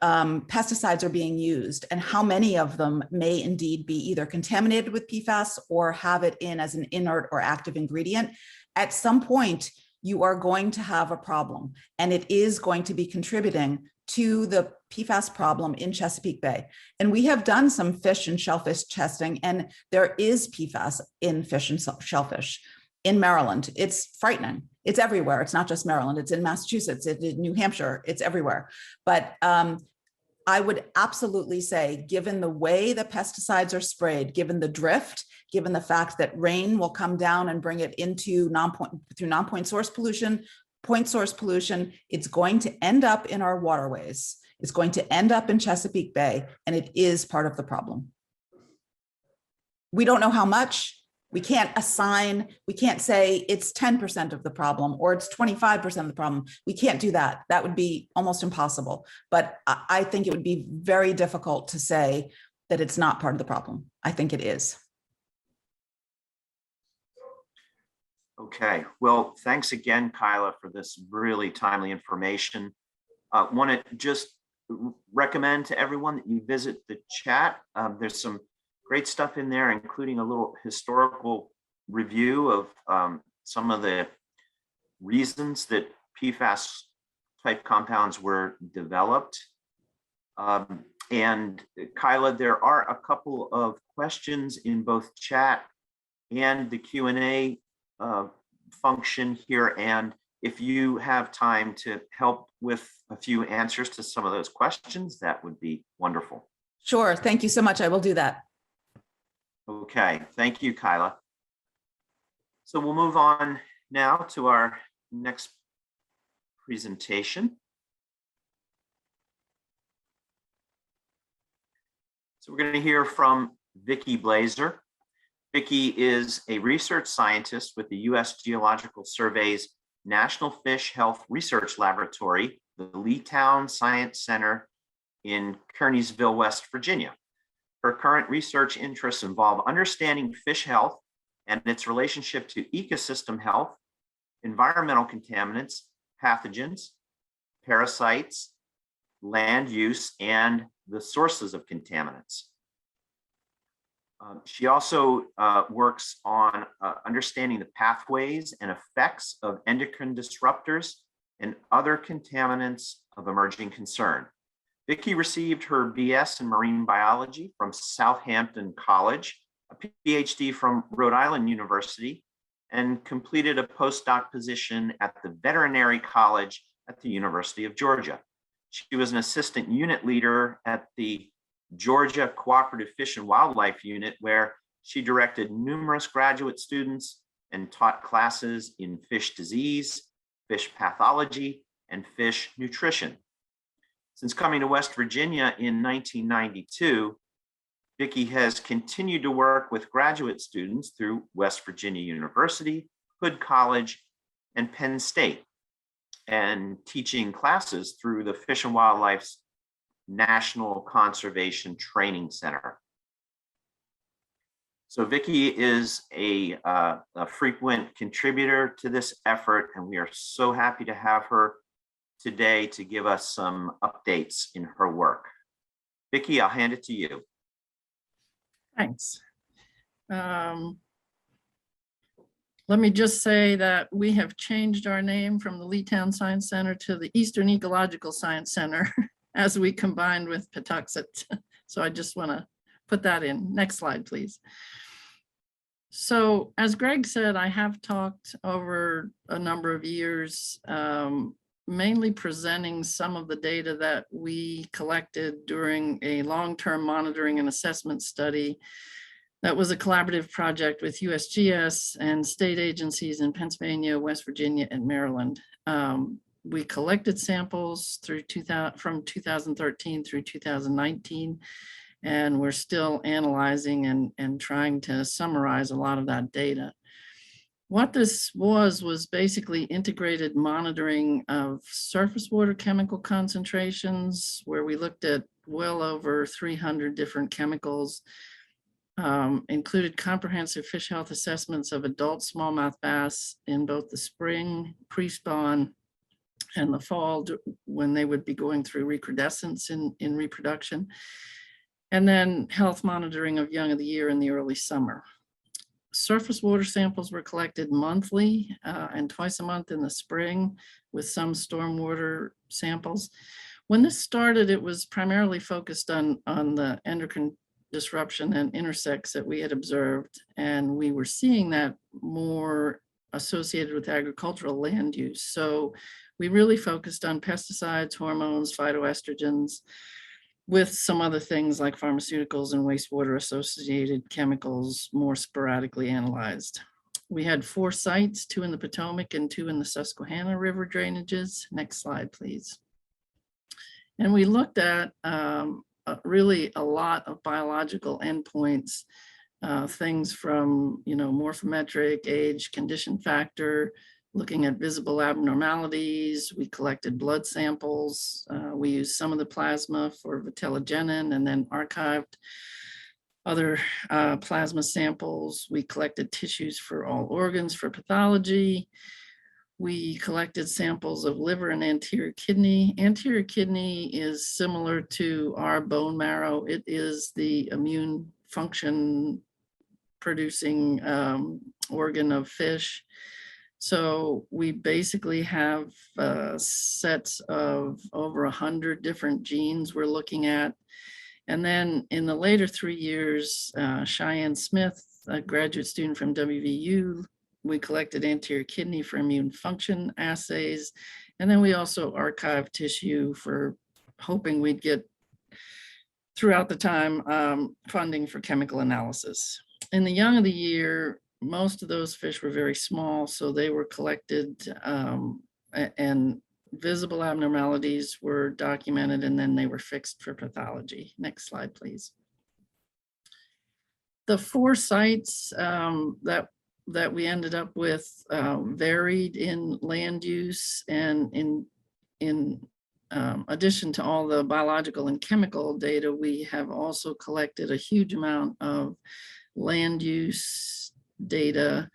pesticides are being used and how many of them may indeed be either contaminated with PFAS or have it in as an inert or active ingredient, at some point you are going to have a problem, and it is going to be contributing to the PFAS problem in Chesapeake Bay. And we have done some fish and shellfish testing, and there is PFAS in fish and shellfish. In Maryland, it's frightening. It's everywhere. It's not just Maryland. It's in Massachusetts, it's in New Hampshire, it's everywhere. But I would absolutely say, given the way the pesticides are sprayed, given the drift, given the fact that rain will come down and bring it into through non-point source pollution, point source pollution, it's going to end up in our waterways. It's going to end up in Chesapeake Bay, and it is part of the problem. We don't know how much. We can't say it's 10% of the problem or it's 25% of the problem. We can't do that. That would be almost impossible. But I think it would be very difficult to say that it's not part of the problem. I think it is. Okay, well, thanks again, Kyla, for this really timely information. Want to just recommend to everyone that you visit the chat. There's some great stuff in there, including a little historical review of some of the reasons that PFAS type compounds were developed. And Kyla, there are a couple of questions in both chat and the Q&A function here. And if you have time to help with a few answers to some of those questions, that would be wonderful. Sure, thank you so much. I will do that. Okay, thank you, Kyla. So we'll move on now to our next presentation. So we're going to hear from Vicki Blazer. Vicki is a research scientist with the U.S. Geological Survey's National Fish Health Research Laboratory, the Leetown Science Center in Kearneysville, West Virginia. Her current research interests involve understanding fish health and its relationship to ecosystem health, environmental contaminants, pathogens, parasites, land use, and the sources of contaminants. She also works on understanding the pathways and effects of endocrine disruptors and other contaminants of emerging concern. Vicki received her BS in marine biology from Southampton College, a PhD from Rhode Island University, and completed a postdoc position at the Veterinary College at the University of Georgia. She was an assistant unit leader at the Georgia Cooperative Fish and Wildlife Unit, where she directed numerous graduate students and taught classes in fish disease, fish pathology, and fish nutrition. Since coming to West Virginia in 1992, Vicki has continued to work with graduate students through West Virginia University, Hood College, and Penn State, and teaching classes through the Fish and Wildlife's National Conservation Training Center. So Vicki is a frequent contributor to this effort, and we are so happy to have her today to give us some updates in her work. Vicki, I'll hand it to you. Thanks. Let me just say that we have changed our name from the Leetown Science Center to the Eastern Ecological Science Center as we combined with Patuxent. So I just want to put that in. Next slide, please. So as Greg said, I have talked over a number of years, mainly presenting some of the data that we collected during a long-term monitoring and assessment study that was a collaborative project with USGS and state agencies in Pennsylvania, West Virginia, and Maryland. We collected samples from 2013 through 2019, and we're still analyzing and trying to summarize a lot of that data. What this was basically integrated monitoring of surface water chemical concentrations, where we looked at well over 300 different chemicals, included comprehensive fish health assessments of adult smallmouth bass in both the spring, pre-spawn, and the fall when they would be going through recrudescence in reproduction, and then health monitoring of young of the year in the early summer. Surface water samples were collected monthly and twice a month in the spring, with some stormwater samples. When this started, it was primarily focused on the endocrine disruption and intersects that we had observed, and we were seeing that more associated with agricultural land use. So we really focused on pesticides, hormones, phytoestrogens, with some other things like pharmaceuticals and wastewater associated chemicals more sporadically analyzed. We had 4 sites, 2 in the Potomac and 2 in the Susquehanna River drainages. Next slide, please. And we looked at really a lot of biological endpoints, things from, morphometric, age, condition factor, looking at visible abnormalities. We collected blood samples. We used some of the plasma for vitellogenin and then archived other plasma samples. We collected tissues for all organs for pathology. We collected samples of liver and anterior kidney. Anterior kidney is similar to our bone marrow. It is the immune function producing organ of fish. So we basically have sets of over 100 different genes we're looking at. And then in the later 3 years, Cheyenne Smith, a graduate student from WVU, we collected anterior kidney for immune function assays. And then we also archived tissue for hoping we'd get, throughout the time, funding for chemical analysis. In the young of the year, most of those fish were very small, so they were collected and visible abnormalities were documented, and then they were fixed for pathology. Next slide, please. The 4 sites that we ended up with varied in land use, and in addition to all the biological and chemical data, we have also collected a huge amount of land use data,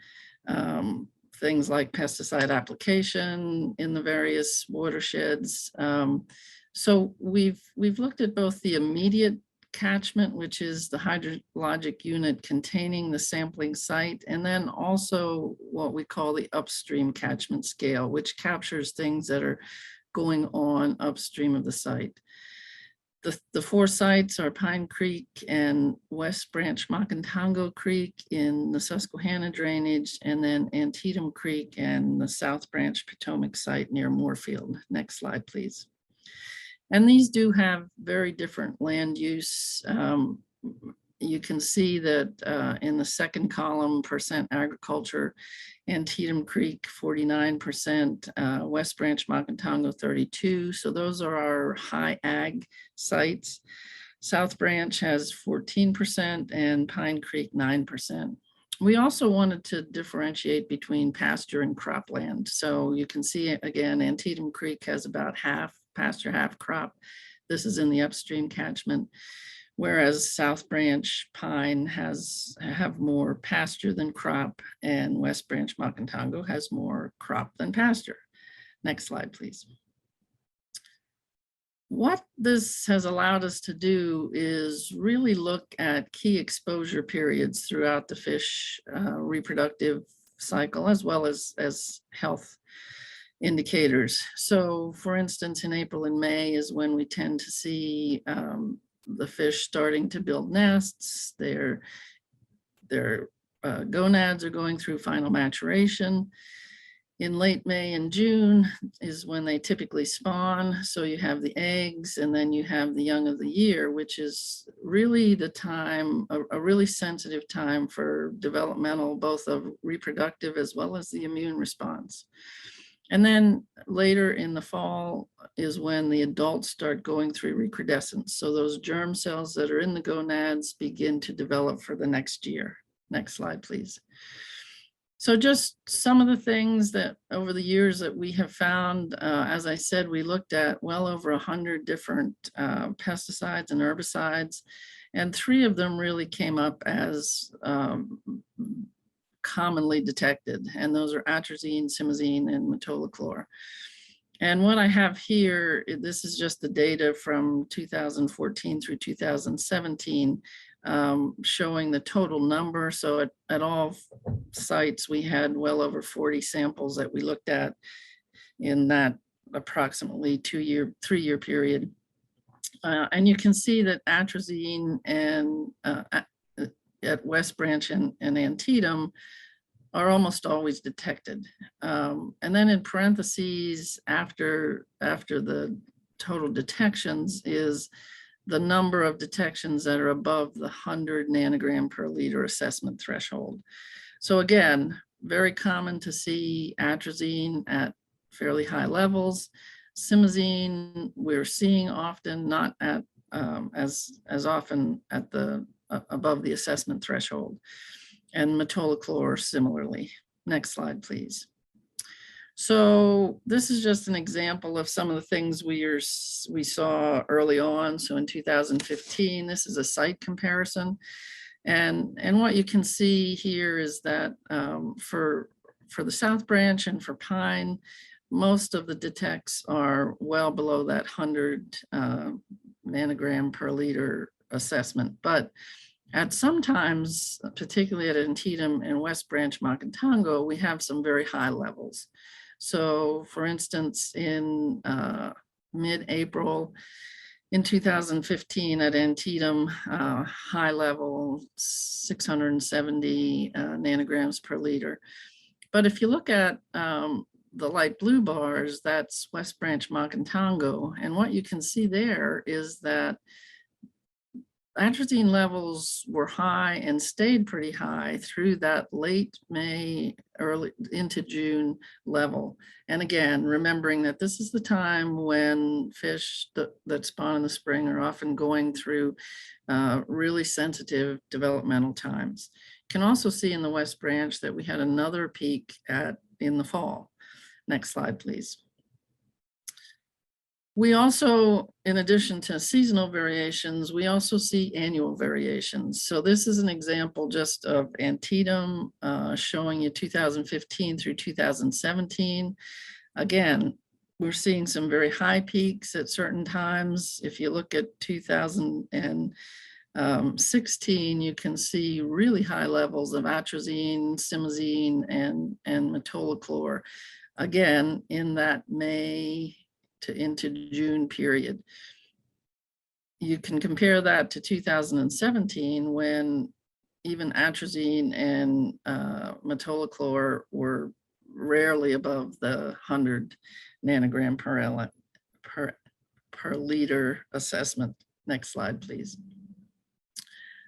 things like pesticide application in the various watersheds. So we've looked at both the immediate catchment, which is the hydrologic unit containing the sampling site, and then also what we call the upstream catchment scale, which captures things that are going on upstream of the site. The four sites are Pine Creek and West Branch Macantango Creek in the Susquehanna drainage, and then Antietam Creek and the South Branch Potomac site near Moorfield. Next slide, please. And these do have very different land use. You can see that in the second column, percent agriculture, Antietam Creek 49%, West Branch Macantango 32%. So those are our high ag sites. South Branch has 14% and Pine Creek 9%. We also wanted to differentiate between pasture and cropland. So you can see again, Antietam Creek has about half pasture, half crop. This is in the upstream catchment, whereas South Branch Pine have more pasture than crop, and West Branch Macantango has more crop than pasture. Next slide, please. What this has allowed us to do is really look at key exposure periods throughout the fish reproductive cycle, as well as health indicators. So for instance, in April and May is when we tend to see the fish starting to build nests. Their gonads are going through final maturation. In late May and June is when they typically spawn. So you have the eggs, and then you have the young of the year, which is really the time, a really sensitive time for developmental, both of reproductive as well as the immune response. And then later in the fall is when the adults start going through recrudescence. So those germ cells that are in the gonads begin to develop for the next year. Next slide, please. So just some of the things that over the years that we have found, as I said, we looked at well over 100 different pesticides and herbicides, and 3 of them really came up as commonly detected, and those are atrazine, simazine, and metallochlor. And what I have here, this is just the data from 2014 through 2017, showing the total number. So at all sites, we had well over 40 samples that we looked at in that approximately 3-year period. And you can see that atrazine and at West Branch and Antietam are almost always detected. And then in parentheses, after the total detections is the number of detections that are above the 100 nanogram per liter assessment threshold. So again, very common to see atrazine at fairly high levels. Simazine, we're seeing often, not at as often at the above the assessment threshold, and metallochlor similarly. Next slide, please. So this is just an example of some of the things we saw early on. So in 2015, this is a site comparison, and what you can see here is that for the South Branch and for Pine, most of the detects are well below that 100 nanogram per liter assessment, but at some-times, particularly at Antietam and West Branch Macantango, we have some very high levels. So for instance, in mid-April in 2015 at Antietam, high level 670 nanograms per liter. But if you look at the light blue bars, that's West Branch Macantango. And what you can see there is that atrazine levels were high and stayed pretty high through that late May, early into June level. And again, remembering that this is the time when fish that spawn in the spring are often going through really sensitive developmental times. You can also see in the West Branch that we had another peak in the fall. Next slide, please. We also, in addition to seasonal variations, we also see annual variations. So this is an example just of Antietam showing you 2015 through 2017. Again, we're seeing some very high peaks at certain times. If you look at 2016, you can see really high levels of atrazine, simazine, and metallochlor, again, in that May to into June period. You can compare that to 2017, when even atrazine and metallochlor were rarely above the 100 nanogram per liter assessment. Next slide, please.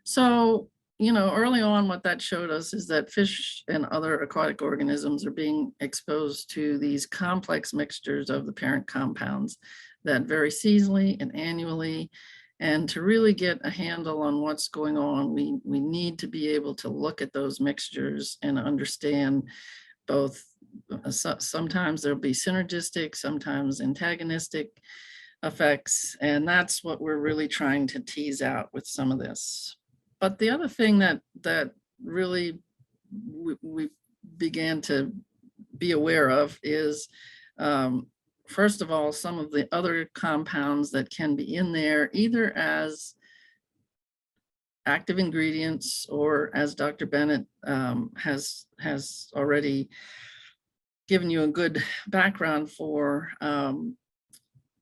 So, you know, early on, what that showed us is that fish and other aquatic organisms are being exposed to these complex mixtures of the parent compounds that vary seasonally and annually. And to really get a handle on what's going on, we need to be able to look at those mixtures and understand both. Sometimes there'll be synergistic, sometimes antagonistic effects. And that's what we're really trying to tease out with some of this. But the other thing that really we began to be aware of is, first of all, some of the other compounds that can be in there, either as active ingredients or, as Dr. Bennett has already given you a good background for,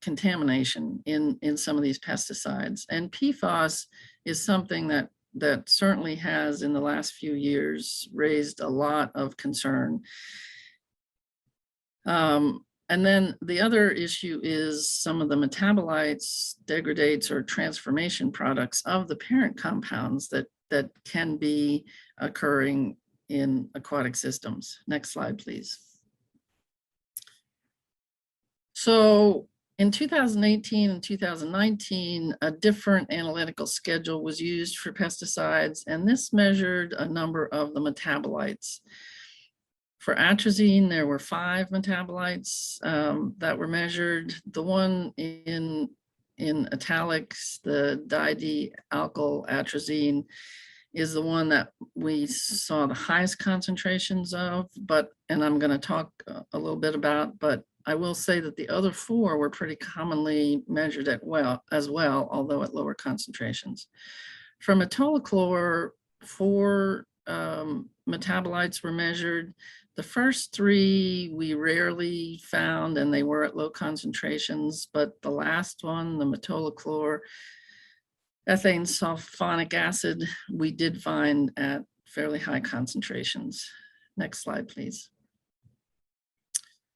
contamination in some of these pesticides. And PFAS is something that certainly has, in the last few years, raised a lot of concern. And then the other issue is some of the metabolites, degradates, or transformation products of the parent compounds that can be occurring in aquatic systems. Next slide, please. So in 2018 and 2019, a different analytical schedule was used for pesticides, and this measured a number of the metabolites. For atrazine, there were 5 metabolites that were measured. The one in italics, the dialkyl atrazine, is the one that we saw the highest concentrations of, and I'm going to talk a little bit about, but I will say that the other 4 were pretty commonly measured as well, although at lower concentrations. For metallochlor, 4 metabolites were measured. The first 3 we rarely found, and they were at low concentrations, but the last one, the metallochlor, ethane sulfonic acid, we did find at fairly high concentrations. Next slide, please.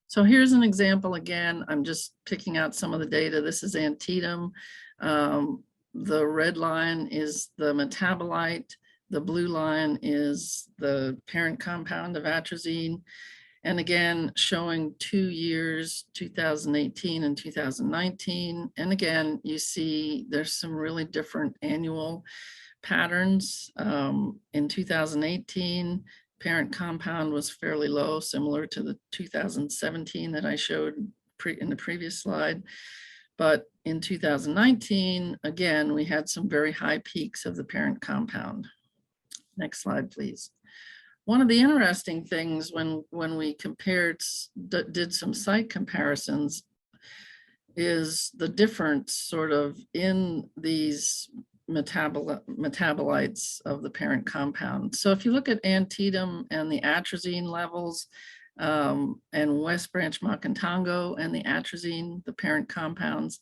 So here's an example again. I'm just picking out some of the data. This is Antietam. The red line is the metabolite. The blue line is the parent compound of atrazine. And again, showing 2 years, 2018 and 2019. And again, you see there's some really different annual patterns. In 2018, parent compound was fairly low, similar to the 2017 that I showed in the previous slide. But in 2019, again, we had some very high peaks of the parent compound. Next slide, please. One of the interesting things when we did some site comparisons, is the difference sort of in these metabolites of the parent compound. So if you look at Antietam and the atrazine levels, and West Branch Macantango and the atrazine, the parent compounds,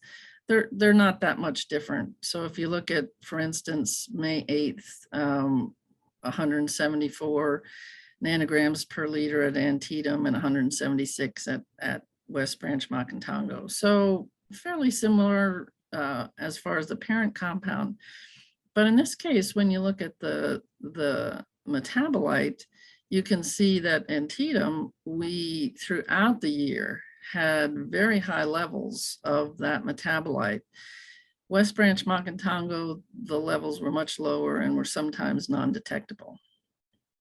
they're not that much different. So if you look at, for instance, May 8th, 174 nanograms per liter at Antietam and 176 at West Branch Macantango. So fairly similar as far as the parent compound. But in this case, when you look at the metabolite, you can see that Antietam, we throughout the year had very high levels of that metabolite. West Branch Macantango, the levels were much lower and were sometimes non-detectable.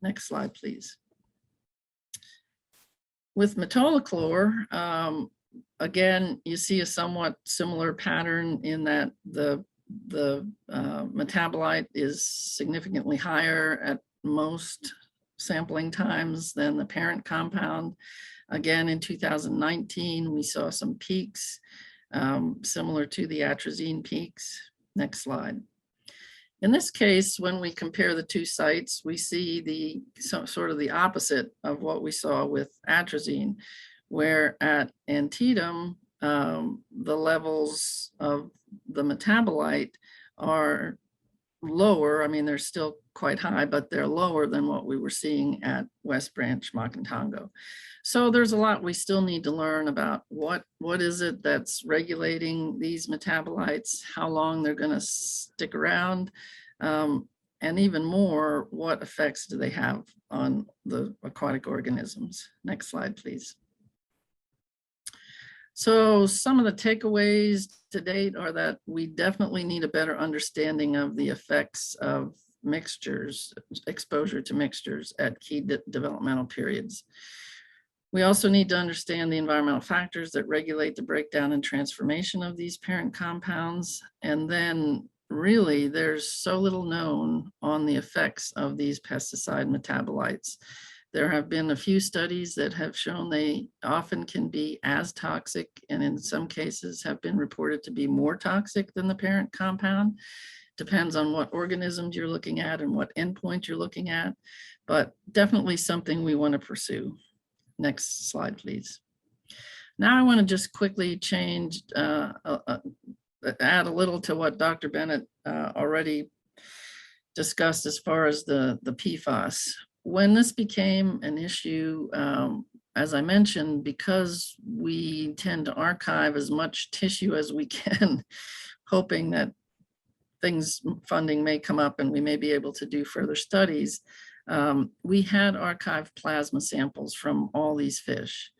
Next slide, please. With metallochlor, again, you see a somewhat similar pattern in that the metabolite is significantly higher at most sampling times than the parent compound. Again, in 2019, we saw some peaks similar to the atrazine peaks. Next slide. In this case, when we compare the two sites, we see sort of the opposite of what we saw with atrazine, where at Antietam, the levels of the metabolite are lower. I mean, they're still quite high, but they're lower than what we were seeing at West Branch Macantongo. So there's a lot we still need to learn about what is it that's regulating these metabolites, how long they're going to stick around, and even more, what effects do they have on the aquatic organisms. Next slide, please. So some of the takeaways to date are that we definitely need a better understanding of the effects of mixtures, exposure to mixtures at key developmental periods. We also need to understand the environmental factors that regulate the breakdown and transformation of these parent compounds. And then really there's so little known on the effects of these pesticide metabolites. There have been a few studies that have shown they often can be as toxic, and in some cases have been reported to be more toxic than the parent compound. Depends on what organisms you're looking at and what endpoint you're looking at, but definitely something we want to pursue. Next slide, please. Now I want to just quickly change, add a little to what Dr. Bennett already discussed as far as the PFAS. When this became an issue, as I mentioned, because we tend to archive as much tissue as we can, hoping that funding may come up and we may be able to do further studies, we had archived plasma samples from all these fish.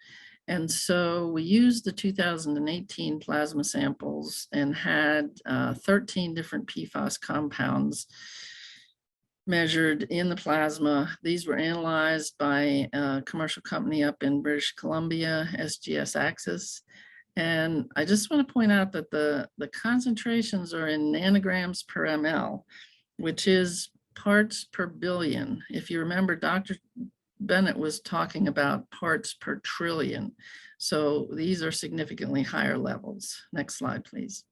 And so we used the 2018 plasma samples and had 13 different PFAS compounds measured in the plasma. These were analyzed by a commercial company up in British Columbia, SGS Axis. And I just want to point out that the concentrations are in nanograms per ml, which is parts per billion. If you remember, Dr. Bennett was talking about parts per trillion. So these are significantly higher levels. Next slide, please.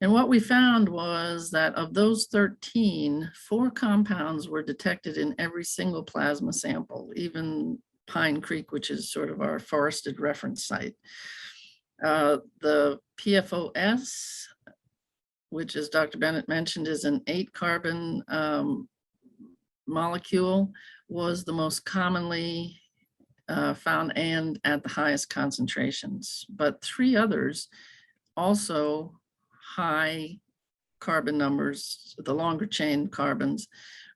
And what we found was that of those 13, 4 compounds were detected in every single plasma sample, even Pine Creek, which is sort of our forested reference site. The PFOS, which, as Dr. Bennett mentioned, is an 8-carbon molecule, was the most commonly found and at the highest concentrations. But 3 others, also high carbon numbers, the longer chain carbons,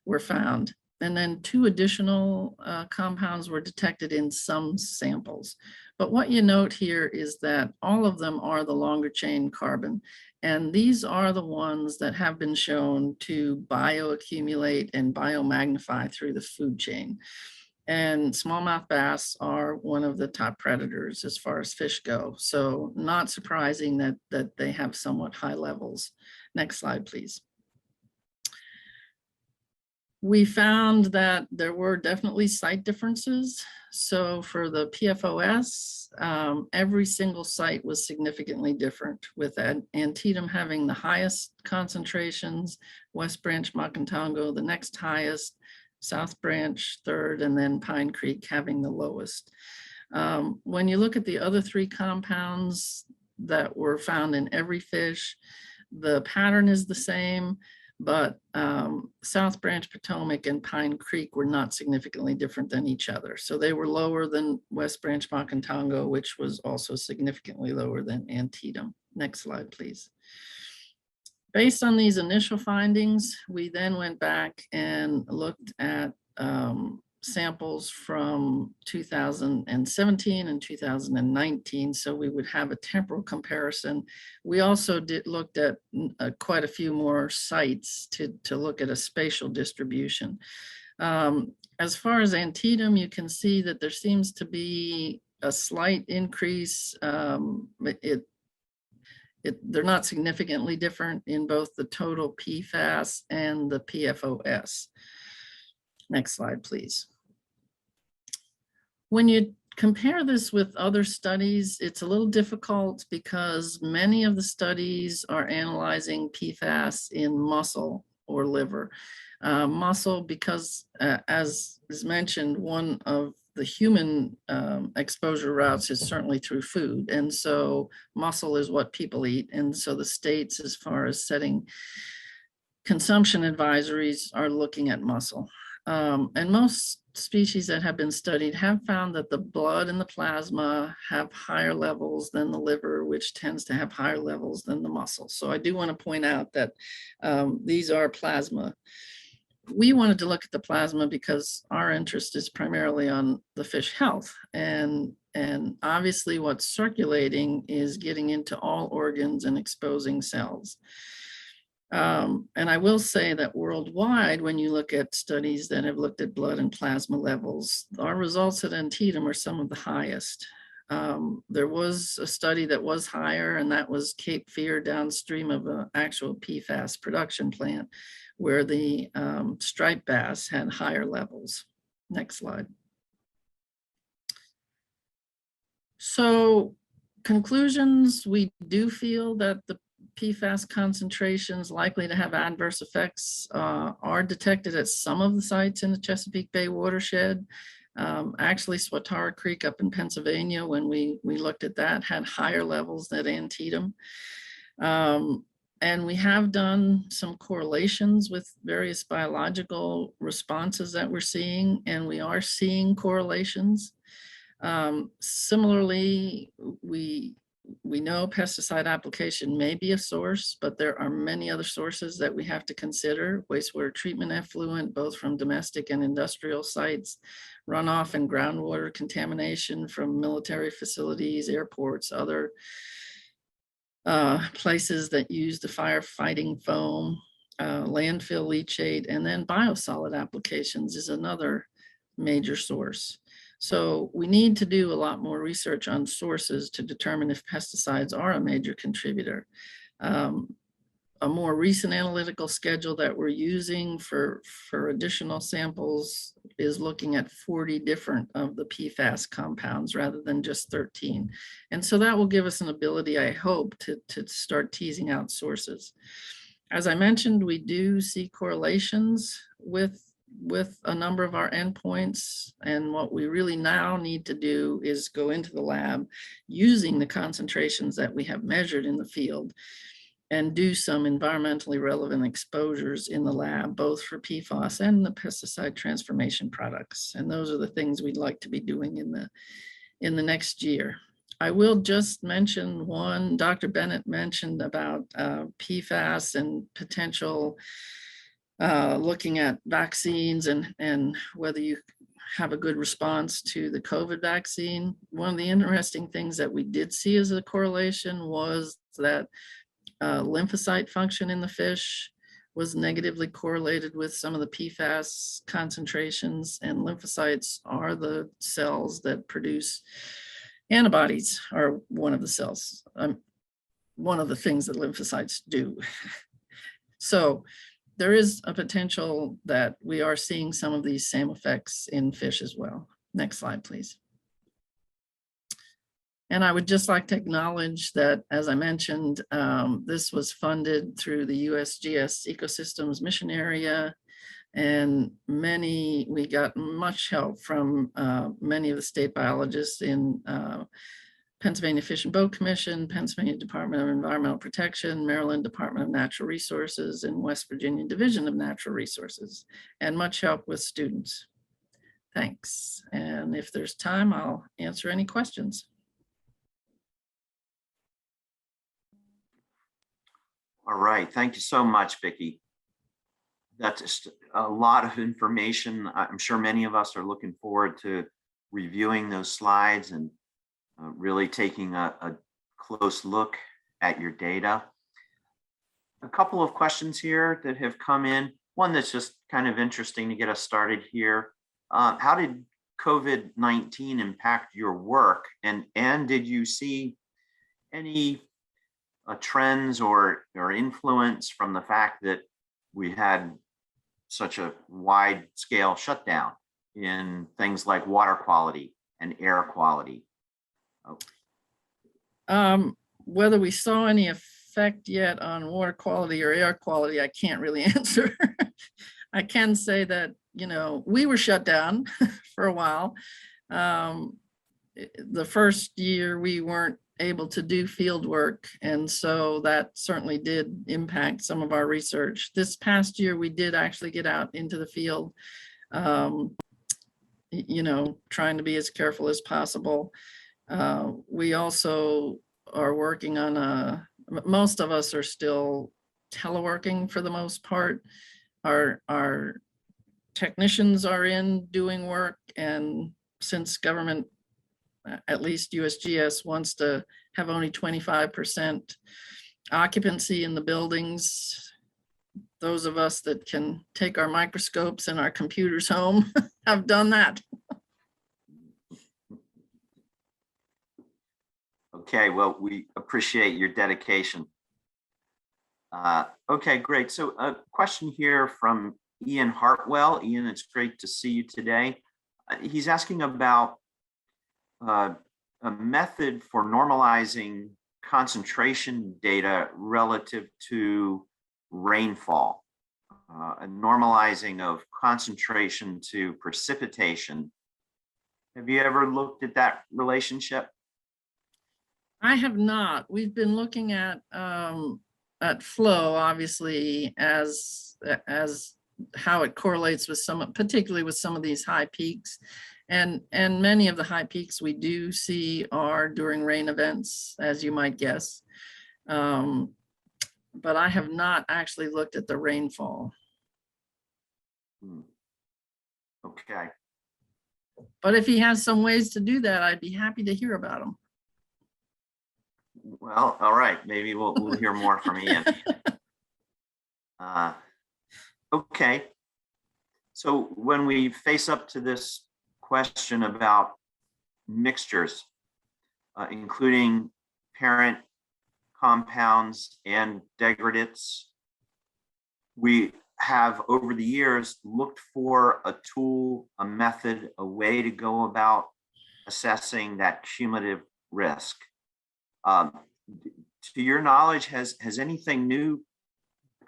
were found. And then 2 additional compounds were detected in some samples. But what you note here is that all of them are the longer chain carbon. And these are the ones that have been shown to bioaccumulate and biomagnify through the food chain. And smallmouth bass are one of the top predators as far as fish go. So not surprising that they have somewhat high levels. Next slide, please. We found that there were definitely site differences. So for the PFOS, every single site was significantly different, with Antietam having the highest concentrations, West Branch Macantongo the next highest, South Branch third, and then Pine Creek having the lowest. When you look at the other 3 compounds that were found in every fish, the pattern is the same, but South Branch Potomac and Pine Creek were not significantly different than each other. So they were lower than West Branch Macantongo, which was also significantly lower than Antietam. Next slide, please. Based on these initial findings, we then went back and looked at samples from 2017 and 2019, so we would have a temporal comparison. We also looked at quite a few more sites to look at a spatial distribution. As far as Antietam, you can see that there seems to be a slight increase. They're not significantly different in both the total PFAS and the PFOS. Next slide, please. When you compare this with other studies, it's a little difficult because many of the studies are analyzing PFAS in muscle or liver. Muscle, because as is mentioned, one of the human exposure routes is certainly through food. And so muscle is what people eat. And so the states, as far as setting consumption advisories, are looking at muscle. And most species that have been studied have found that the blood and the plasma have higher levels than the liver, which tends to have higher levels than the muscle. So I do want to point out that these are plasma. We wanted to look at the plasma because our interest is primarily on the fish health. And obviously what's circulating is getting into all organs and exposing cells. And I will say that worldwide, when you look at studies that have looked at blood and plasma levels, our results at Antietam are some of the highest. There was a study that was higher, and that was Cape Fear downstream of an actual PFAS production plant, where the striped bass had higher levels. Next slide. So conclusions, we do feel that the PFAS concentrations likely to have adverse effects are detected at some of the sites in the Chesapeake Bay watershed. Actually, Swatara Creek up in Pennsylvania, when we looked at that, had higher levels than Antietam. And we have done some correlations with various biological responses that we're seeing, and we are seeing correlations. Similarly, we know pesticide application may be a source, but there are many other sources that we have to consider. Wastewater treatment effluent, both from domestic and industrial sites, runoff and groundwater contamination from military facilities, airports, other places that use the firefighting foam, landfill leachate, and then biosolid applications is another major source. So we need to do a lot more research on sources to determine if pesticides are a major contributor. A more recent analytical schedule that we're using for additional samples is looking at 40 different of the PFAS compounds rather than just 13. And so that will give us an ability, I hope, to start teasing out sources. As I mentioned, we do see correlations with a number of our endpoints. And what we really now need to do is go into the lab using the concentrations that we have measured in the field and do some environmentally relevant exposures in the lab, both for PFAS and the pesticide transformation products. And those are the things we'd like to be doing in the next year. I will just mention one, Dr. Bennett mentioned about PFAS and potential looking at vaccines and whether you have a good response to the COVID vaccine. One of the interesting things that we did see as a correlation was that lymphocyte function in the fish was negatively correlated with some of the PFAS concentrations, and lymphocytes are the cells that produce antibodies, are one of the cells, one of the things that lymphocytes do. So there is a potential that we are seeing some of these same effects in fish as well. Next slide, please. And I would just like to acknowledge that, as I mentioned, this was funded through the USGS Ecosystems Mission Area, and we got much help from many of the state biologists in Pennsylvania Fish and Boat Commission, Pennsylvania Department of Environmental Protection, Maryland Department of Natural Resources, and West Virginia Division of Natural Resources, and much help with students. Thanks. And if there's time, I'll answer any questions. All right, thank you so much, Vicki. That's just a lot of information. I'm sure many of us are looking forward to reviewing those slides and really taking a close look at your data. A couple of questions here that have come in. One that's just kind of interesting to get us started here. How did COVID-19 impact your work? And did you see any trends or influence from the fact that we had such a wide scale shutdown in things like water quality and air quality? Whether we saw any effect yet on water quality or air quality, I can't really answer. I can say that, you know, we were shut down for a while. The first year we weren't able to do field work, and so that certainly did impact some of our research. This past year we did actually get out into the field, you know, trying to be as careful as possible. We also are working on most of us are still teleworking for the most part. Our technicians are in doing work, and since government, at least USGS, wants to have only 25% occupancy in the buildings, those of us that can take our microscopes and our computers home have done that. Okay, well, we appreciate your dedication. Okay, great. So a question here from Ian Hartwell. Ian, it's great to see you today. He's asking about a method for normalizing concentration data relative to rainfall, a normalizing of concentration to precipitation. Have you ever looked at that relationship? I have not. We've been looking at flow, obviously, as how it correlates with particularly with some of these high peaks. And many of the high peaks we do see are during rain events, as you might guess. But I have not actually looked at the rainfall. Okay. But if he has some ways to do that, I'd be happy to hear about them. Well, all right. Maybe we'll hear more from Ian. Okay. So when we face up to this question about mixtures, including parent compounds and degradates, we have over the years looked for a tool, a method, a way to go about assessing that cumulative risk. To your knowledge, has anything new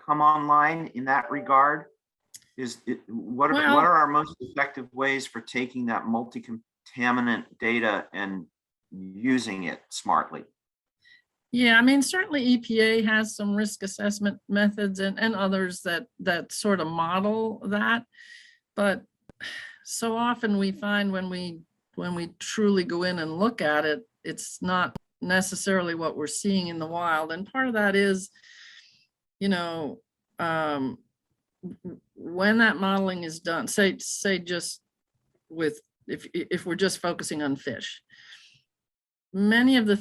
come online in that regard? What are our most effective ways for taking that multi-contaminant data and using it smartly? Yeah, I mean, certainly EPA has some risk assessment methods and others that sort of model that. But so often we find when we truly go in and look at it, it's not necessarily what we're seeing in the wild. And part of that is, you know, when that modeling is done, say just with, if we're just focusing on fish, many of the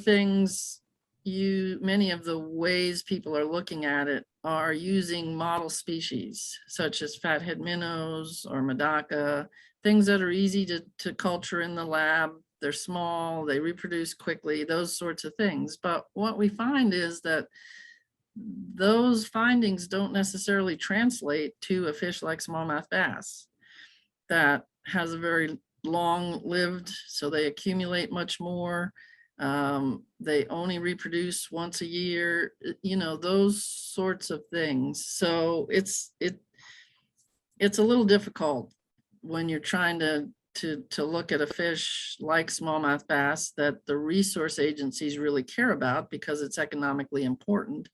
ways people are looking at it are using model species such as fathead minnows or Medaka, things that are easy to culture in the lab. They're small, they reproduce quickly, those sorts of things. But what we find is that those findings don't necessarily translate to a fish like smallmouth bass that has a very long-lived, so they accumulate much more. They only reproduce once a year, you know, those sorts of things. So it's a little difficult when you're trying to look at a fish like smallmouth bass that the resource agencies really care about because it's economically important.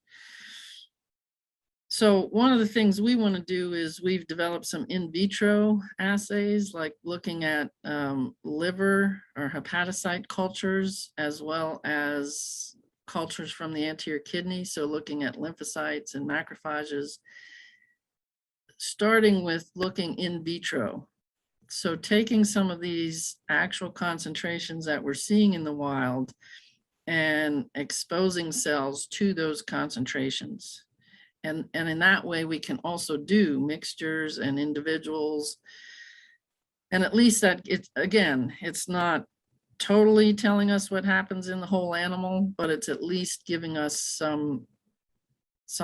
So one of the things we want to do is we've developed some in vitro assays, like looking at liver or hepatocyte cultures, as well as cultures from the anterior kidney. So looking at lymphocytes and macrophages, starting with looking in vitro. So taking some of these actual concentrations that we're seeing in the wild and exposing cells to those concentrations. And in that way, we can also do mixtures and individuals. And at least that, it's not totally telling us what happens in the whole animal, but it's at least giving us some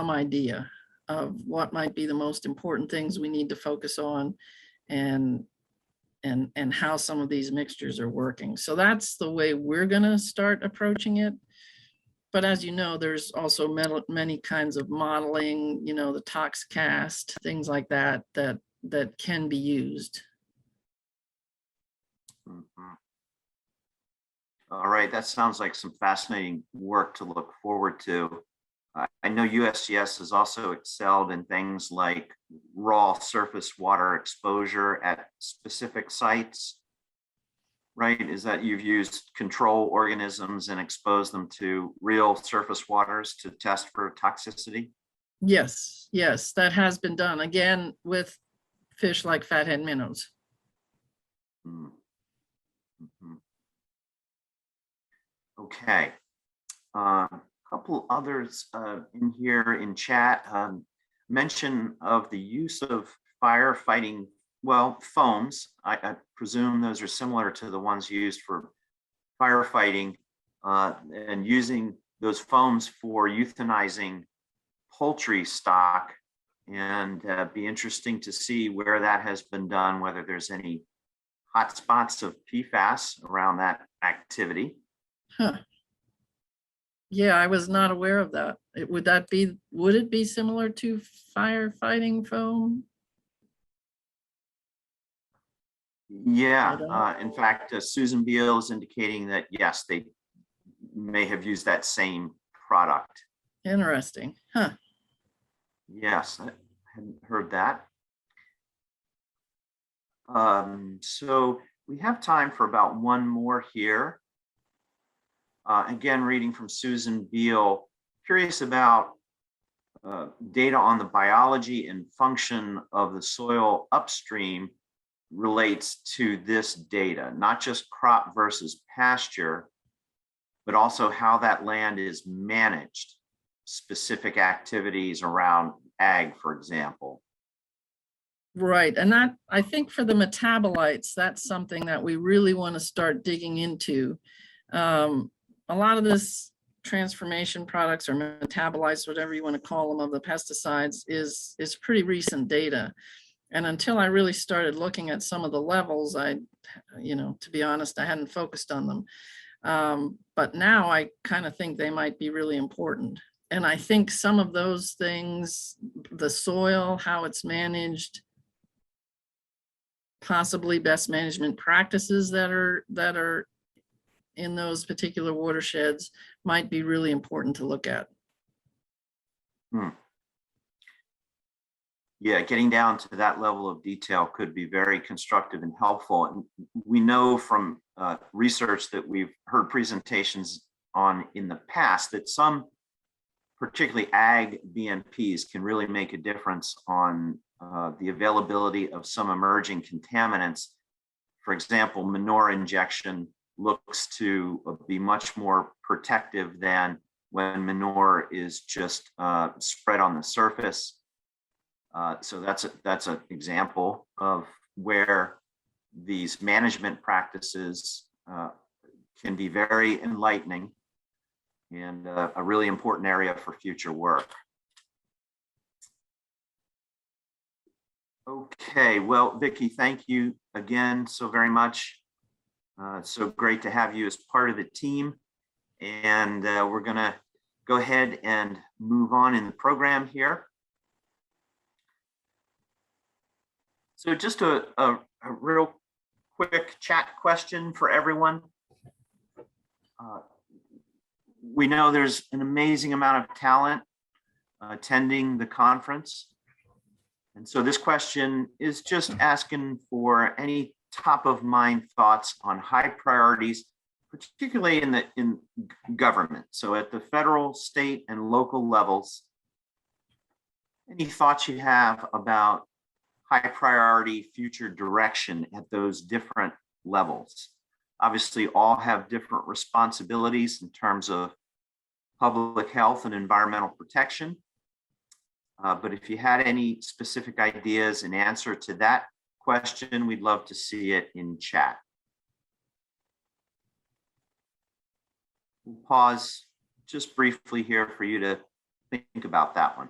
idea. of what might be the most important things we need to focus on, and how some of these mixtures are working. So that's the way we're going to start approaching it. But as you know, there's also many kinds of modeling, you know, the ToxCast, things like that, that can be used. Mhm. All right, that sounds like some fascinating work to look forward to. I know USGS has also excelled in things like raw surface water exposure at specific sites, right? Is that you've used control organisms and exposed them to real surface waters to test for toxicity? Yes, yes, that has been done, again, with fish like fathead minnows. Mm. Mhm. Okay. A couple others in here in chat. Mention of the use of firefighting, well, foams. I presume those are similar to the ones used for firefighting, and using those foams for euthanizing poultry stock. And be interesting to see where that has been done, whether there's any hotspots of PFAS around that activity. Huh. Yeah, I was not aware of that. Would it be similar to firefighting foam? Yeah, don't- in fact, Susan Beal is indicating that yes, they may have used that same product. Interesting, huh? Yes, I hadn't heard that. So we have time for about one more here. Again, reading from Susan Beal, curious about data on the biology and function of the soil upstream relates to this data, not just crop versus pasture, but also how that land is managed, specific activities around ag, for example. Right, and that, I think for the metabolites, that's something that we really want to start digging into. A lot of this transformation products or metabolites, whatever you want to call them, of the pesticides is pretty recent data. And until I really started looking at some of the levels, to be honest, I hadn't focused on them. But now I kind of think they might be really important. And I think some of those things, the soil, how it's managed, possibly best management practices that are in those particular watersheds might be really important to look at. Yeah, getting down to that level of detail could be very constructive and helpful. And we know from research that we've heard presentations on in the past that some, particularly ag BMPs, can really make a difference on the availability of some emerging contaminants. For example, manure injection looks to be much more protective than when manure is just spread on the surface. So that's an example of where these management practices can be very enlightening and a really important area for future work. Okay, well, Vicki, thank you again so very much. So great to have you as part of the team. And we're gonna go ahead and move on in the program here. So just a real quick chat question for everyone. We know there's an amazing amount of talent attending the conference. And so this question is just asking for any top of mind thoughts on high priorities, particularly in government. So at the federal, state, and local levels, any thoughts you have about high priority future direction at those different levels? Obviously, all have different responsibilities in terms of public health and environmental protection. But if you had any specific ideas in answer to that question, we'd love to see it in chat. We'll pause just briefly here for you to think about that one.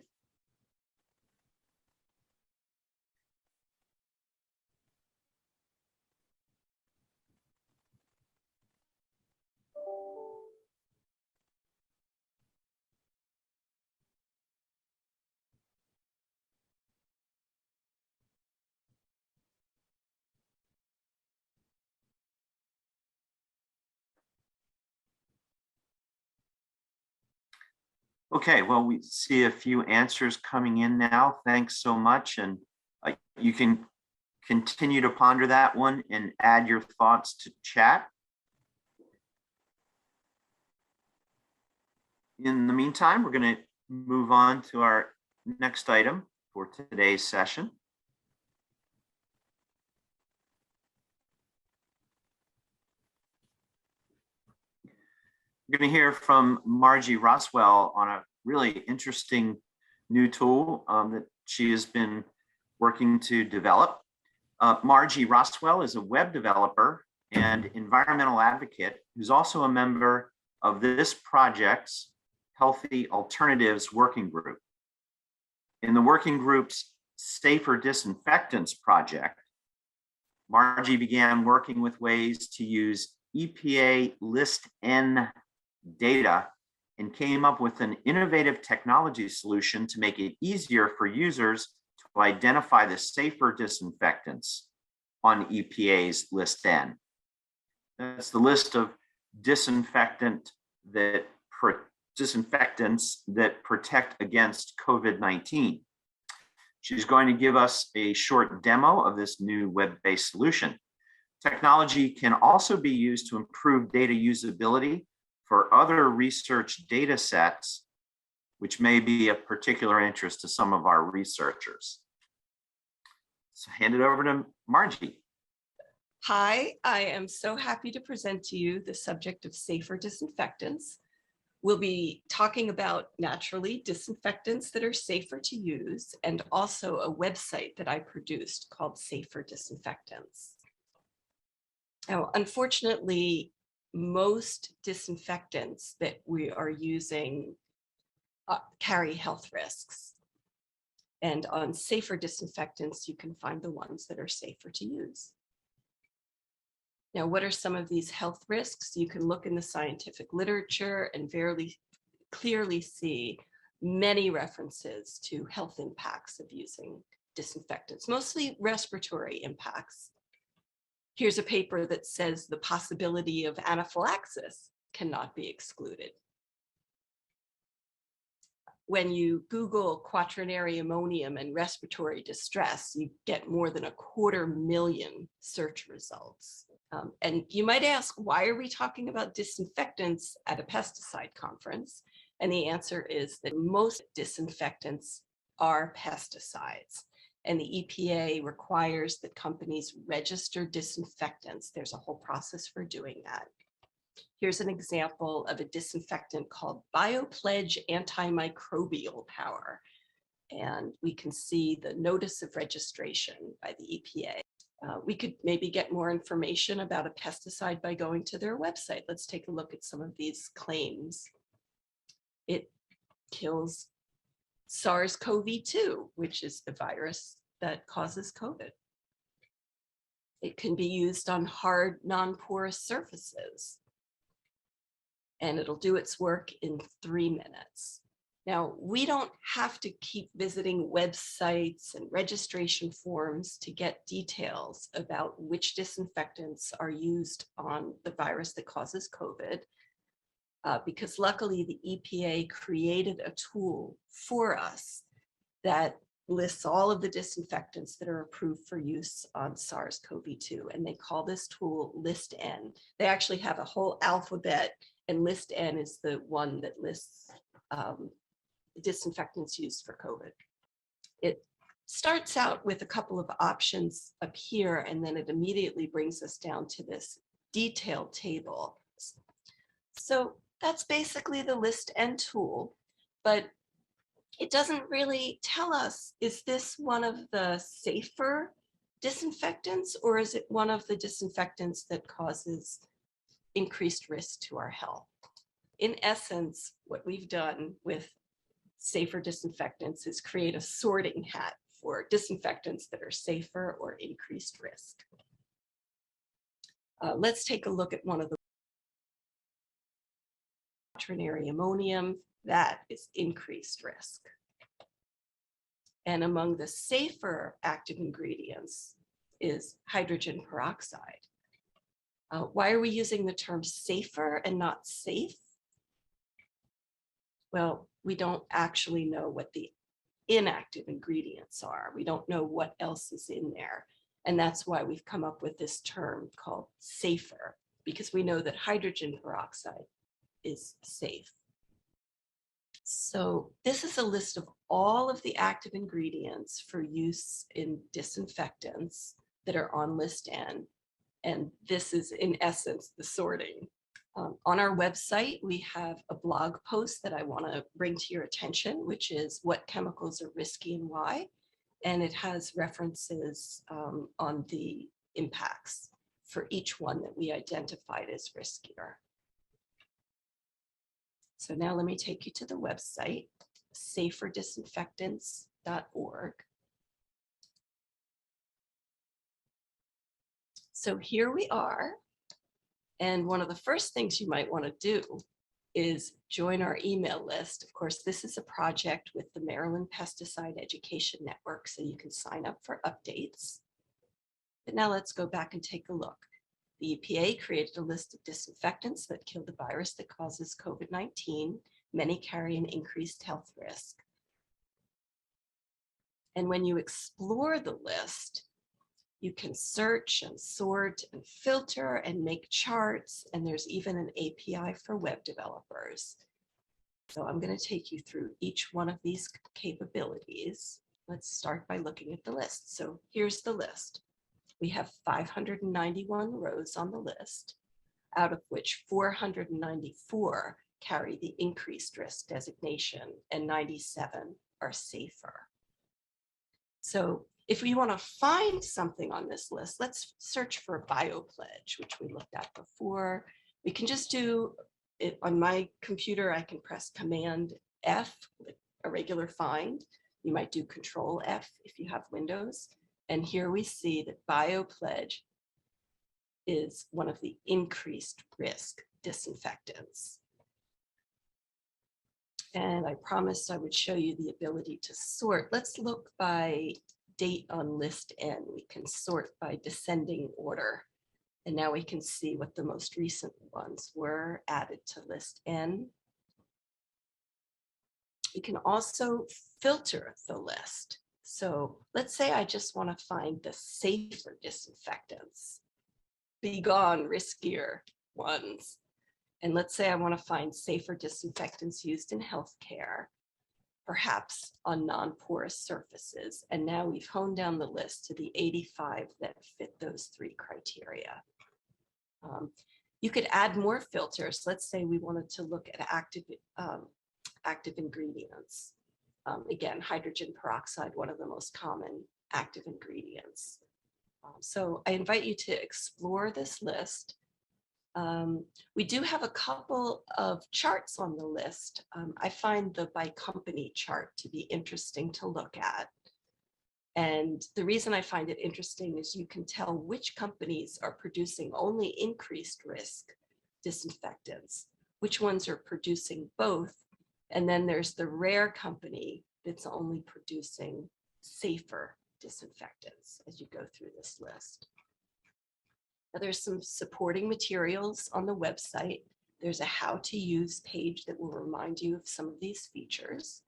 Okay, well, we see a few answers coming in now. Thanks so much. And you can continue to ponder that one and add your thoughts to chat. In the meantime, we're going to move on to our next item for today's session. We're going to hear from Margie Roswell on a really interesting new tool that she has been working to develop. Margie Roswell is a web developer and environmental advocate who's also a member of this project's Healthy Alternatives Working Group. In the working group's Safer Disinfectants project, Margie began working with ways to use EPA List N data and came up with an innovative technology solution to make it easier for users to identify the safer disinfectants on EPA's List N. That's the list of disinfectants that protect against COVID-19. She's going to give us a short demo of this new web-based solution. Technology can also be used to improve data usability for other research data sets, which may be of particular interest to some of our researchers. So hand it over to Margie. Hi, I am so happy to present to you the subject of safer disinfectants. We'll be talking about, naturally, disinfectants that are safer to use, and also a website that I produced called Safer Disinfectants. Now, unfortunately, most disinfectants that we are using carry health risks. And on safer disinfectants, you can find the ones that are safer to use. Now, what are some of these health risks? You can look in the scientific literature and very clearly see many references to health impacts of using disinfectants, mostly respiratory impacts. Here's a paper that says the possibility of anaphylaxis cannot be excluded. When you Google quaternary ammonium and respiratory distress, you get more than 250,000 search results. And you might ask, why are we talking about disinfectants at a pesticide conference? And the answer is that most disinfectants are pesticides. And the EPA requires that companies register disinfectants. There's a whole process for doing that. Here's an example of a disinfectant called BioPledge Antimicrobial Power. And we can see the notice of registration by the EPA. We could maybe get more information about a pesticide by going to their website. Let's take a look at some of these claims. It kills SARS-CoV-2, which is the virus that causes COVID. It can be used on hard, non-porous surfaces, and it'll do its work in 3 minutes. Now, we don't have to keep visiting websites and registration forms to get details about which disinfectants are used on the virus that causes COVID, because luckily the EPA created a tool for us that lists all of the disinfectants that are approved for use on SARS-CoV-2, and they call this tool List N. They actually have a whole alphabet, and List N is the one that lists disinfectants used for COVID. It starts out with a couple of options up here, and then it immediately brings us down to this detailed table. So that's basically the List N tool, but it doesn't really tell us, is this one of the safer disinfectants, or is it one of the disinfectants that causes increased risk to our health? In essence, what we've done with safer disinfectants is create a sorting hat for disinfectants that are safer or increased risk. Let's take a look at one of the quaternary ammonium. That is increased risk. And among the safer active ingredients is hydrogen peroxide. Why are we using the term safer and not safe? Well, we don't actually know what the inactive ingredients are. We don't know what else is in there. And that's why we've come up with this term called safer, because we know that hydrogen peroxide is safe. So this is a list of all of the active ingredients for use in disinfectants that are on list N. And this is in essence the sorting. On our website, we have a blog post that I want to bring to your attention, which is what chemicals are risky and why. And it has references on the impacts for each one that we identified as riskier. So now let me take you to the website, saferdisinfectants.org. So here we are. And one of the first things you might want to do is join our email list. Of course, this is a project with the Maryland Pesticide Education Network, so you can sign up for updates. But now let's go back and take a look. The EPA created a list of disinfectants that kill the virus that causes COVID-19. Many carry an increased health risk. And when you explore the list, you can search and sort and filter and make charts, and there's even an API for web developers. So I'm going to take you through each one of these capabilities. Let's start by looking at the list. So here's the list. We have 591 rows on the list, out of which 494 carry the increased risk designation and 97 are safer. So if we want to find something on this list, let's search for biopledge, which we looked at before. We can just do it on my computer. I can press Command F, a regular find. You might do Control F if you have Windows. And here we see that biopledge is one of the increased risk disinfectants. And I promised I would show you the ability to sort. Let's look by date on list N. We can sort by descending order. And now we can see what the most recent ones were added to list N. We can also filter the list. So let's say I just want to find the safer disinfectants, begone riskier ones. And let's say I want to find safer disinfectants used in healthcare, perhaps on non-porous surfaces. And now we've honed down the list to the 85 that fit those three criteria. You could add more filters. Let's say we wanted to look at active ingredients. Again, hydrogen peroxide, one of the most common active ingredients. So I invite you to explore this list. We do have a couple of charts on the list. I find the by company chart to be interesting to look at. And the reason I find it interesting is you can tell which companies are producing only increased risk disinfectants, which ones are producing both. And then there's the rare company that's only producing safer disinfectants as you go through this list. Now, there's some supporting materials on the website. There's a how to use page that will remind you of some of these features.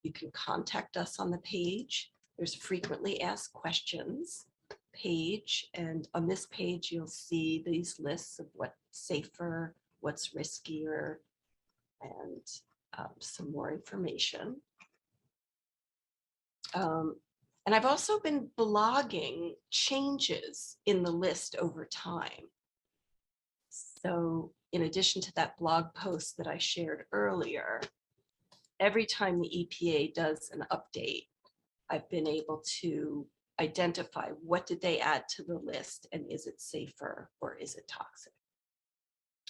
You can contact us on the page. There's frequently asked questions page. And on this page, you'll see these lists of what's safer, what's riskier, and some more information. And I've also been blogging changes in the list over time. So in addition to that blog post that I shared earlier, every time the EPA does an update, I've been able to identify what did they add to the list and is it safer or is it toxic?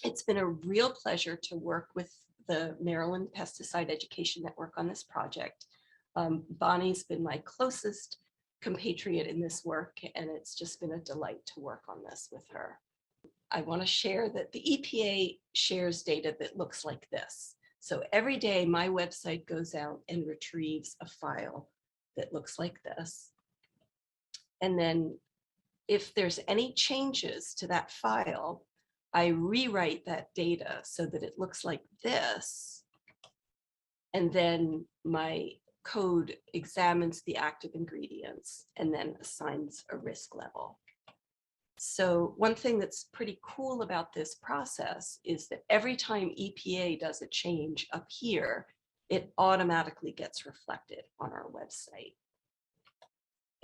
It's been a real pleasure to work with the Maryland Pesticide Education Network on this project. Bonnie's been my closest compatriot in this work, and it's just been a delight to work on this with her. I want to share that the EPA shares data that looks like this. So every day my website goes out and retrieves a file that looks like this. And then if there's any changes to that file, I rewrite that data so that it looks like this And then my code examines the active ingredients and then assigns a risk level. So one thing that's pretty cool about this process is that every time EPA does a change up here, it automatically gets reflected on our website.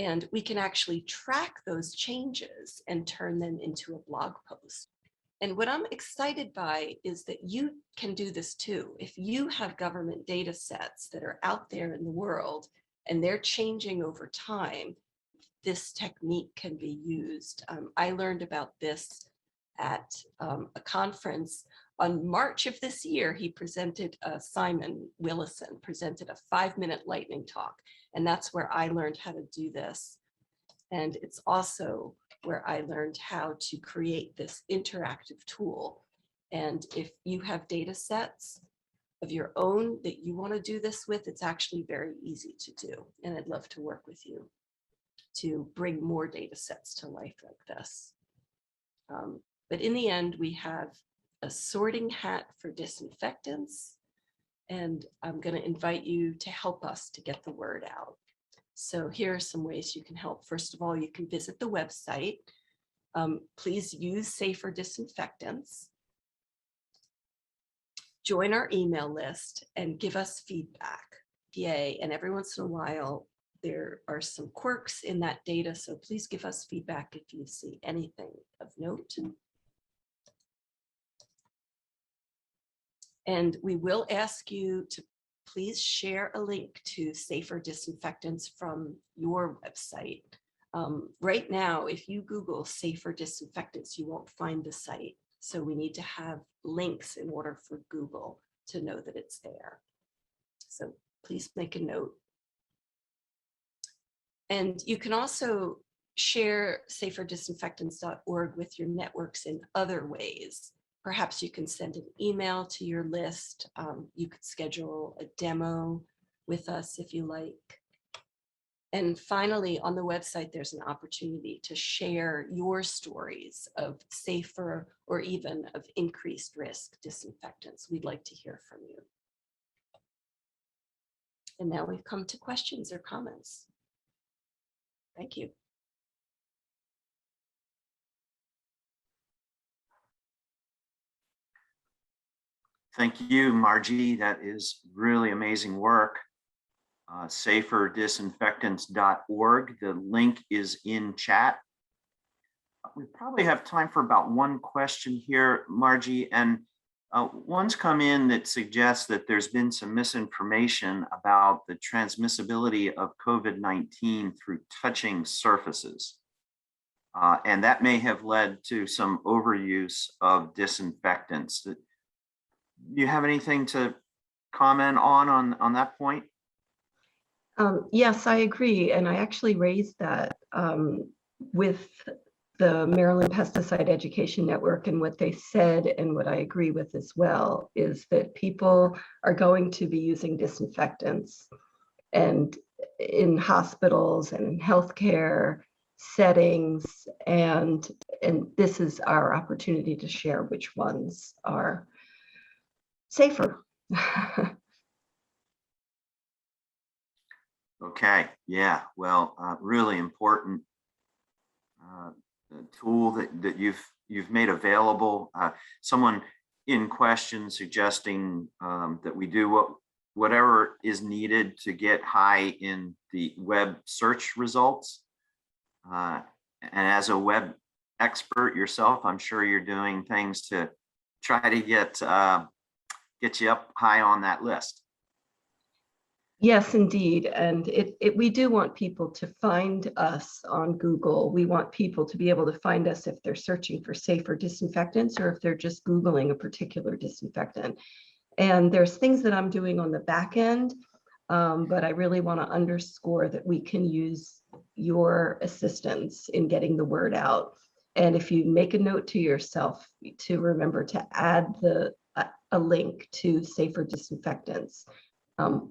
And we can actually track those changes and turn them into a blog post. And what I'm excited by is that you can do this too. If you have government data sets that are out there in the world and they're changing over time, this technique can be used. I learned about this at a conference on March of this year. He presented, Simon Willison presented a 5-minute lightning talk. And that's where I learned how to do this. And it's also where I learned how to create this interactive tool. And if you have data sets of your own that you want to do this with, it's actually very easy to do. And I'd love to work with you to bring more data sets to life like this. But in the end, we have a sorting hat for disinfectants, and I'm going to invite you to help us to get the word out. So here are some ways you can help. First of all, you can visit the website. Please use safer disinfectants. Join our email list and give us feedback. Yay. And every once in a while, there are some quirks in that data. So please give us feedback if you see anything of note. And we will ask you to please share a link to safer disinfectants from your website. Right now, if you Google safer disinfectants, you won't find the site. So we need to have links in order for Google to know that it's there. So please make a note. And you can also share saferdisinfectants.org with your networks in other ways. Perhaps you can send an email to your list. You could schedule a demo with us if you like. And finally, on the website, there's an opportunity to share your stories of safer or even of increased risk disinfectants. We'd like to hear from you. And now we've come to questions or comments. Thank you. Thank you, Margie. That is really amazing work. Saferdisinfectants.org. The link is in chat. We probably have time for about one question here, Margie, and one's come in that suggests that there's been some misinformation about the transmissibility of COVID-19 through touching surfaces. And that may have led to some overuse of disinfectants. Do you have anything to comment on that point? Yes, I agree. And I actually raised that with the Maryland Pesticide Education Network, and what they said, and what I agree with as well, is that people are going to be using disinfectants and in hospitals and in healthcare settings, and this is our opportunity to share which ones are safer. Okay, yeah, well, really important tool that you've made available. Someone in question suggesting that we do whatever is needed to get high in the web search results. And as a web expert yourself, I'm sure you're doing things to try to get you up high on that list. Yes, indeed. And we do want people to find us on Google. We want people to be able to find us if they're searching for safer disinfectants or if they're just Googling a particular disinfectant. And there's things that I'm doing on the back end, but I really want to underscore that we can use your assistance in getting the word out. And if you make a note to yourself to remember to add a link to safer disinfectants,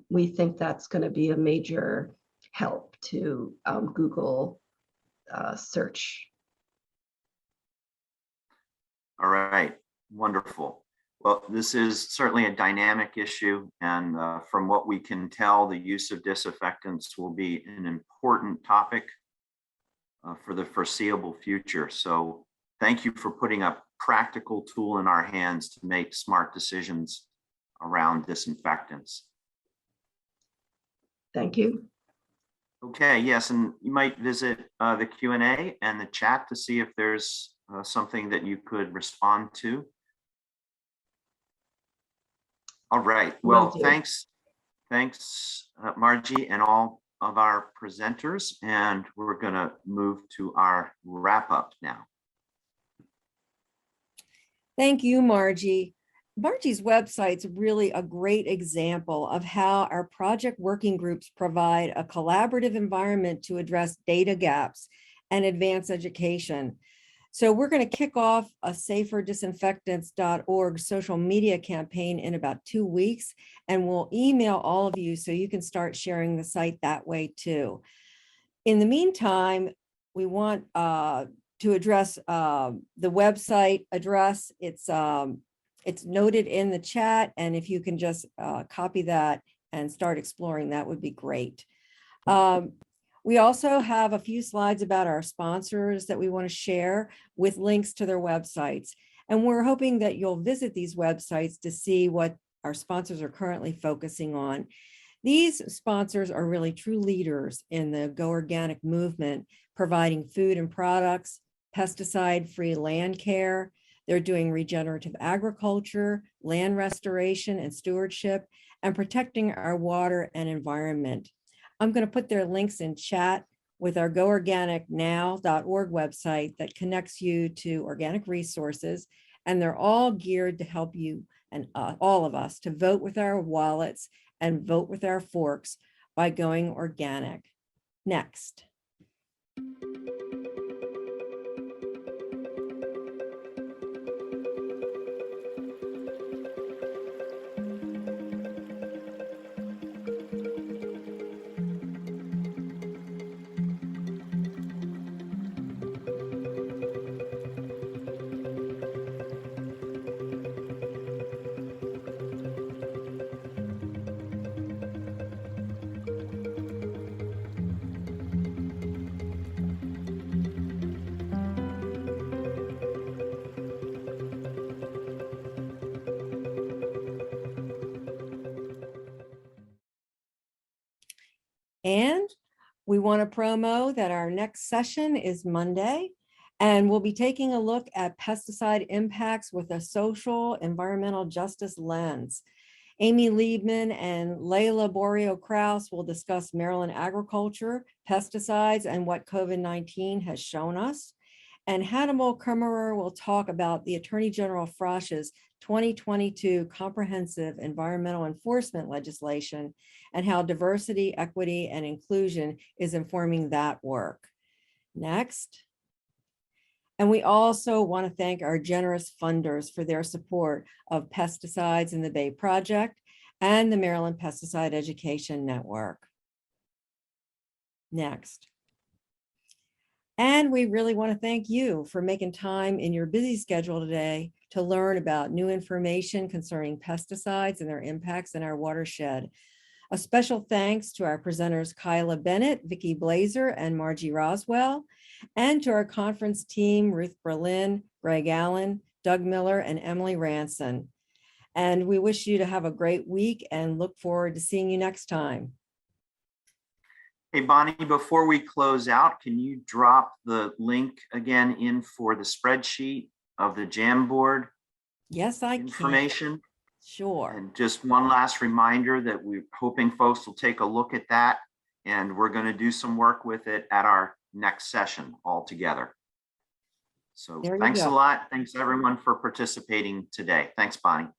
we think that's going to be a major help to Google search. All right, wonderful. Well, this is certainly a dynamic issue, and from what we can tell, the use of disinfectants will be an important topic for the foreseeable future. So thank you for putting a practical tool in our hands to make smart decisions around disinfectants. Thank you. Okay, yes, and you might visit the Q&A and the chat to see if there's something that you could respond to. All right, well, Will do. thanks, Margie, and all of our presenters, and we're gonna move to our wrap up now. Thank you, Margie. Margie's website's really a great example of how our project working groups provide a collaborative environment to address data gaps and advance education. So we're going to kick off a saferdisinfectants.org social media campaign in about 2 weeks, and we'll email all of you so you can start sharing the site that way too. In the meantime, we want to address the website address. It's noted in the chat, and if you can just copy that and start exploring, that would be great. We also have a few slides about our sponsors that we want to share with links to their websites. And we're hoping that you'll visit these websites to see what our sponsors are currently focusing on. These sponsors are really true leaders in the Go Organic movement, providing food and products, pesticide-free land care. They're doing regenerative agriculture, land restoration and stewardship, and protecting our water and environment. I'm going to put their links in chat with our goorganicnow.org website that connects you to organic resources, and they're all geared to help you and all of us to vote with our wallets and vote with our forks by going organic. Next. And we want to promo that our next session is Monday, and we'll be taking a look at pesticide impacts with a social environmental justice lens. Amy Liebman and Layla Borio-Kraus will discuss Maryland agriculture, pesticides, and what COVID-19 has shown us. And Hannibal Kummerer will talk about the Attorney General Frosch's 2022 comprehensive environmental enforcement legislation and how diversity, equity, and inclusion is informing that work. Next. And we also want to thank our generous funders for their support of Pesticides in the Bay Project and the Maryland Pesticide Education Network. Next. And we really want to thank you for making time in your busy schedule today to learn about new information concerning pesticides and their impacts in our watershed. A special thanks to our presenters Kyla Bennett, Vicki Blazer, and Margie Roswell, and to our conference team, Ruth Berlin, Greg Allen, Doug Miller, and Emily Ranson. And we wish you to have a great week and look forward to seeing you next time. Hey, Bonnie, before we close out, can you drop the link again in for the spreadsheet of the Jamboard Yes, I information? can. Sure. And just one last reminder that we're hoping folks will take a look at that, and we're going to do some work with it at our next session all together. So There you thanks a go. lot. Thanks everyone for participating today. Thanks, Bonnie.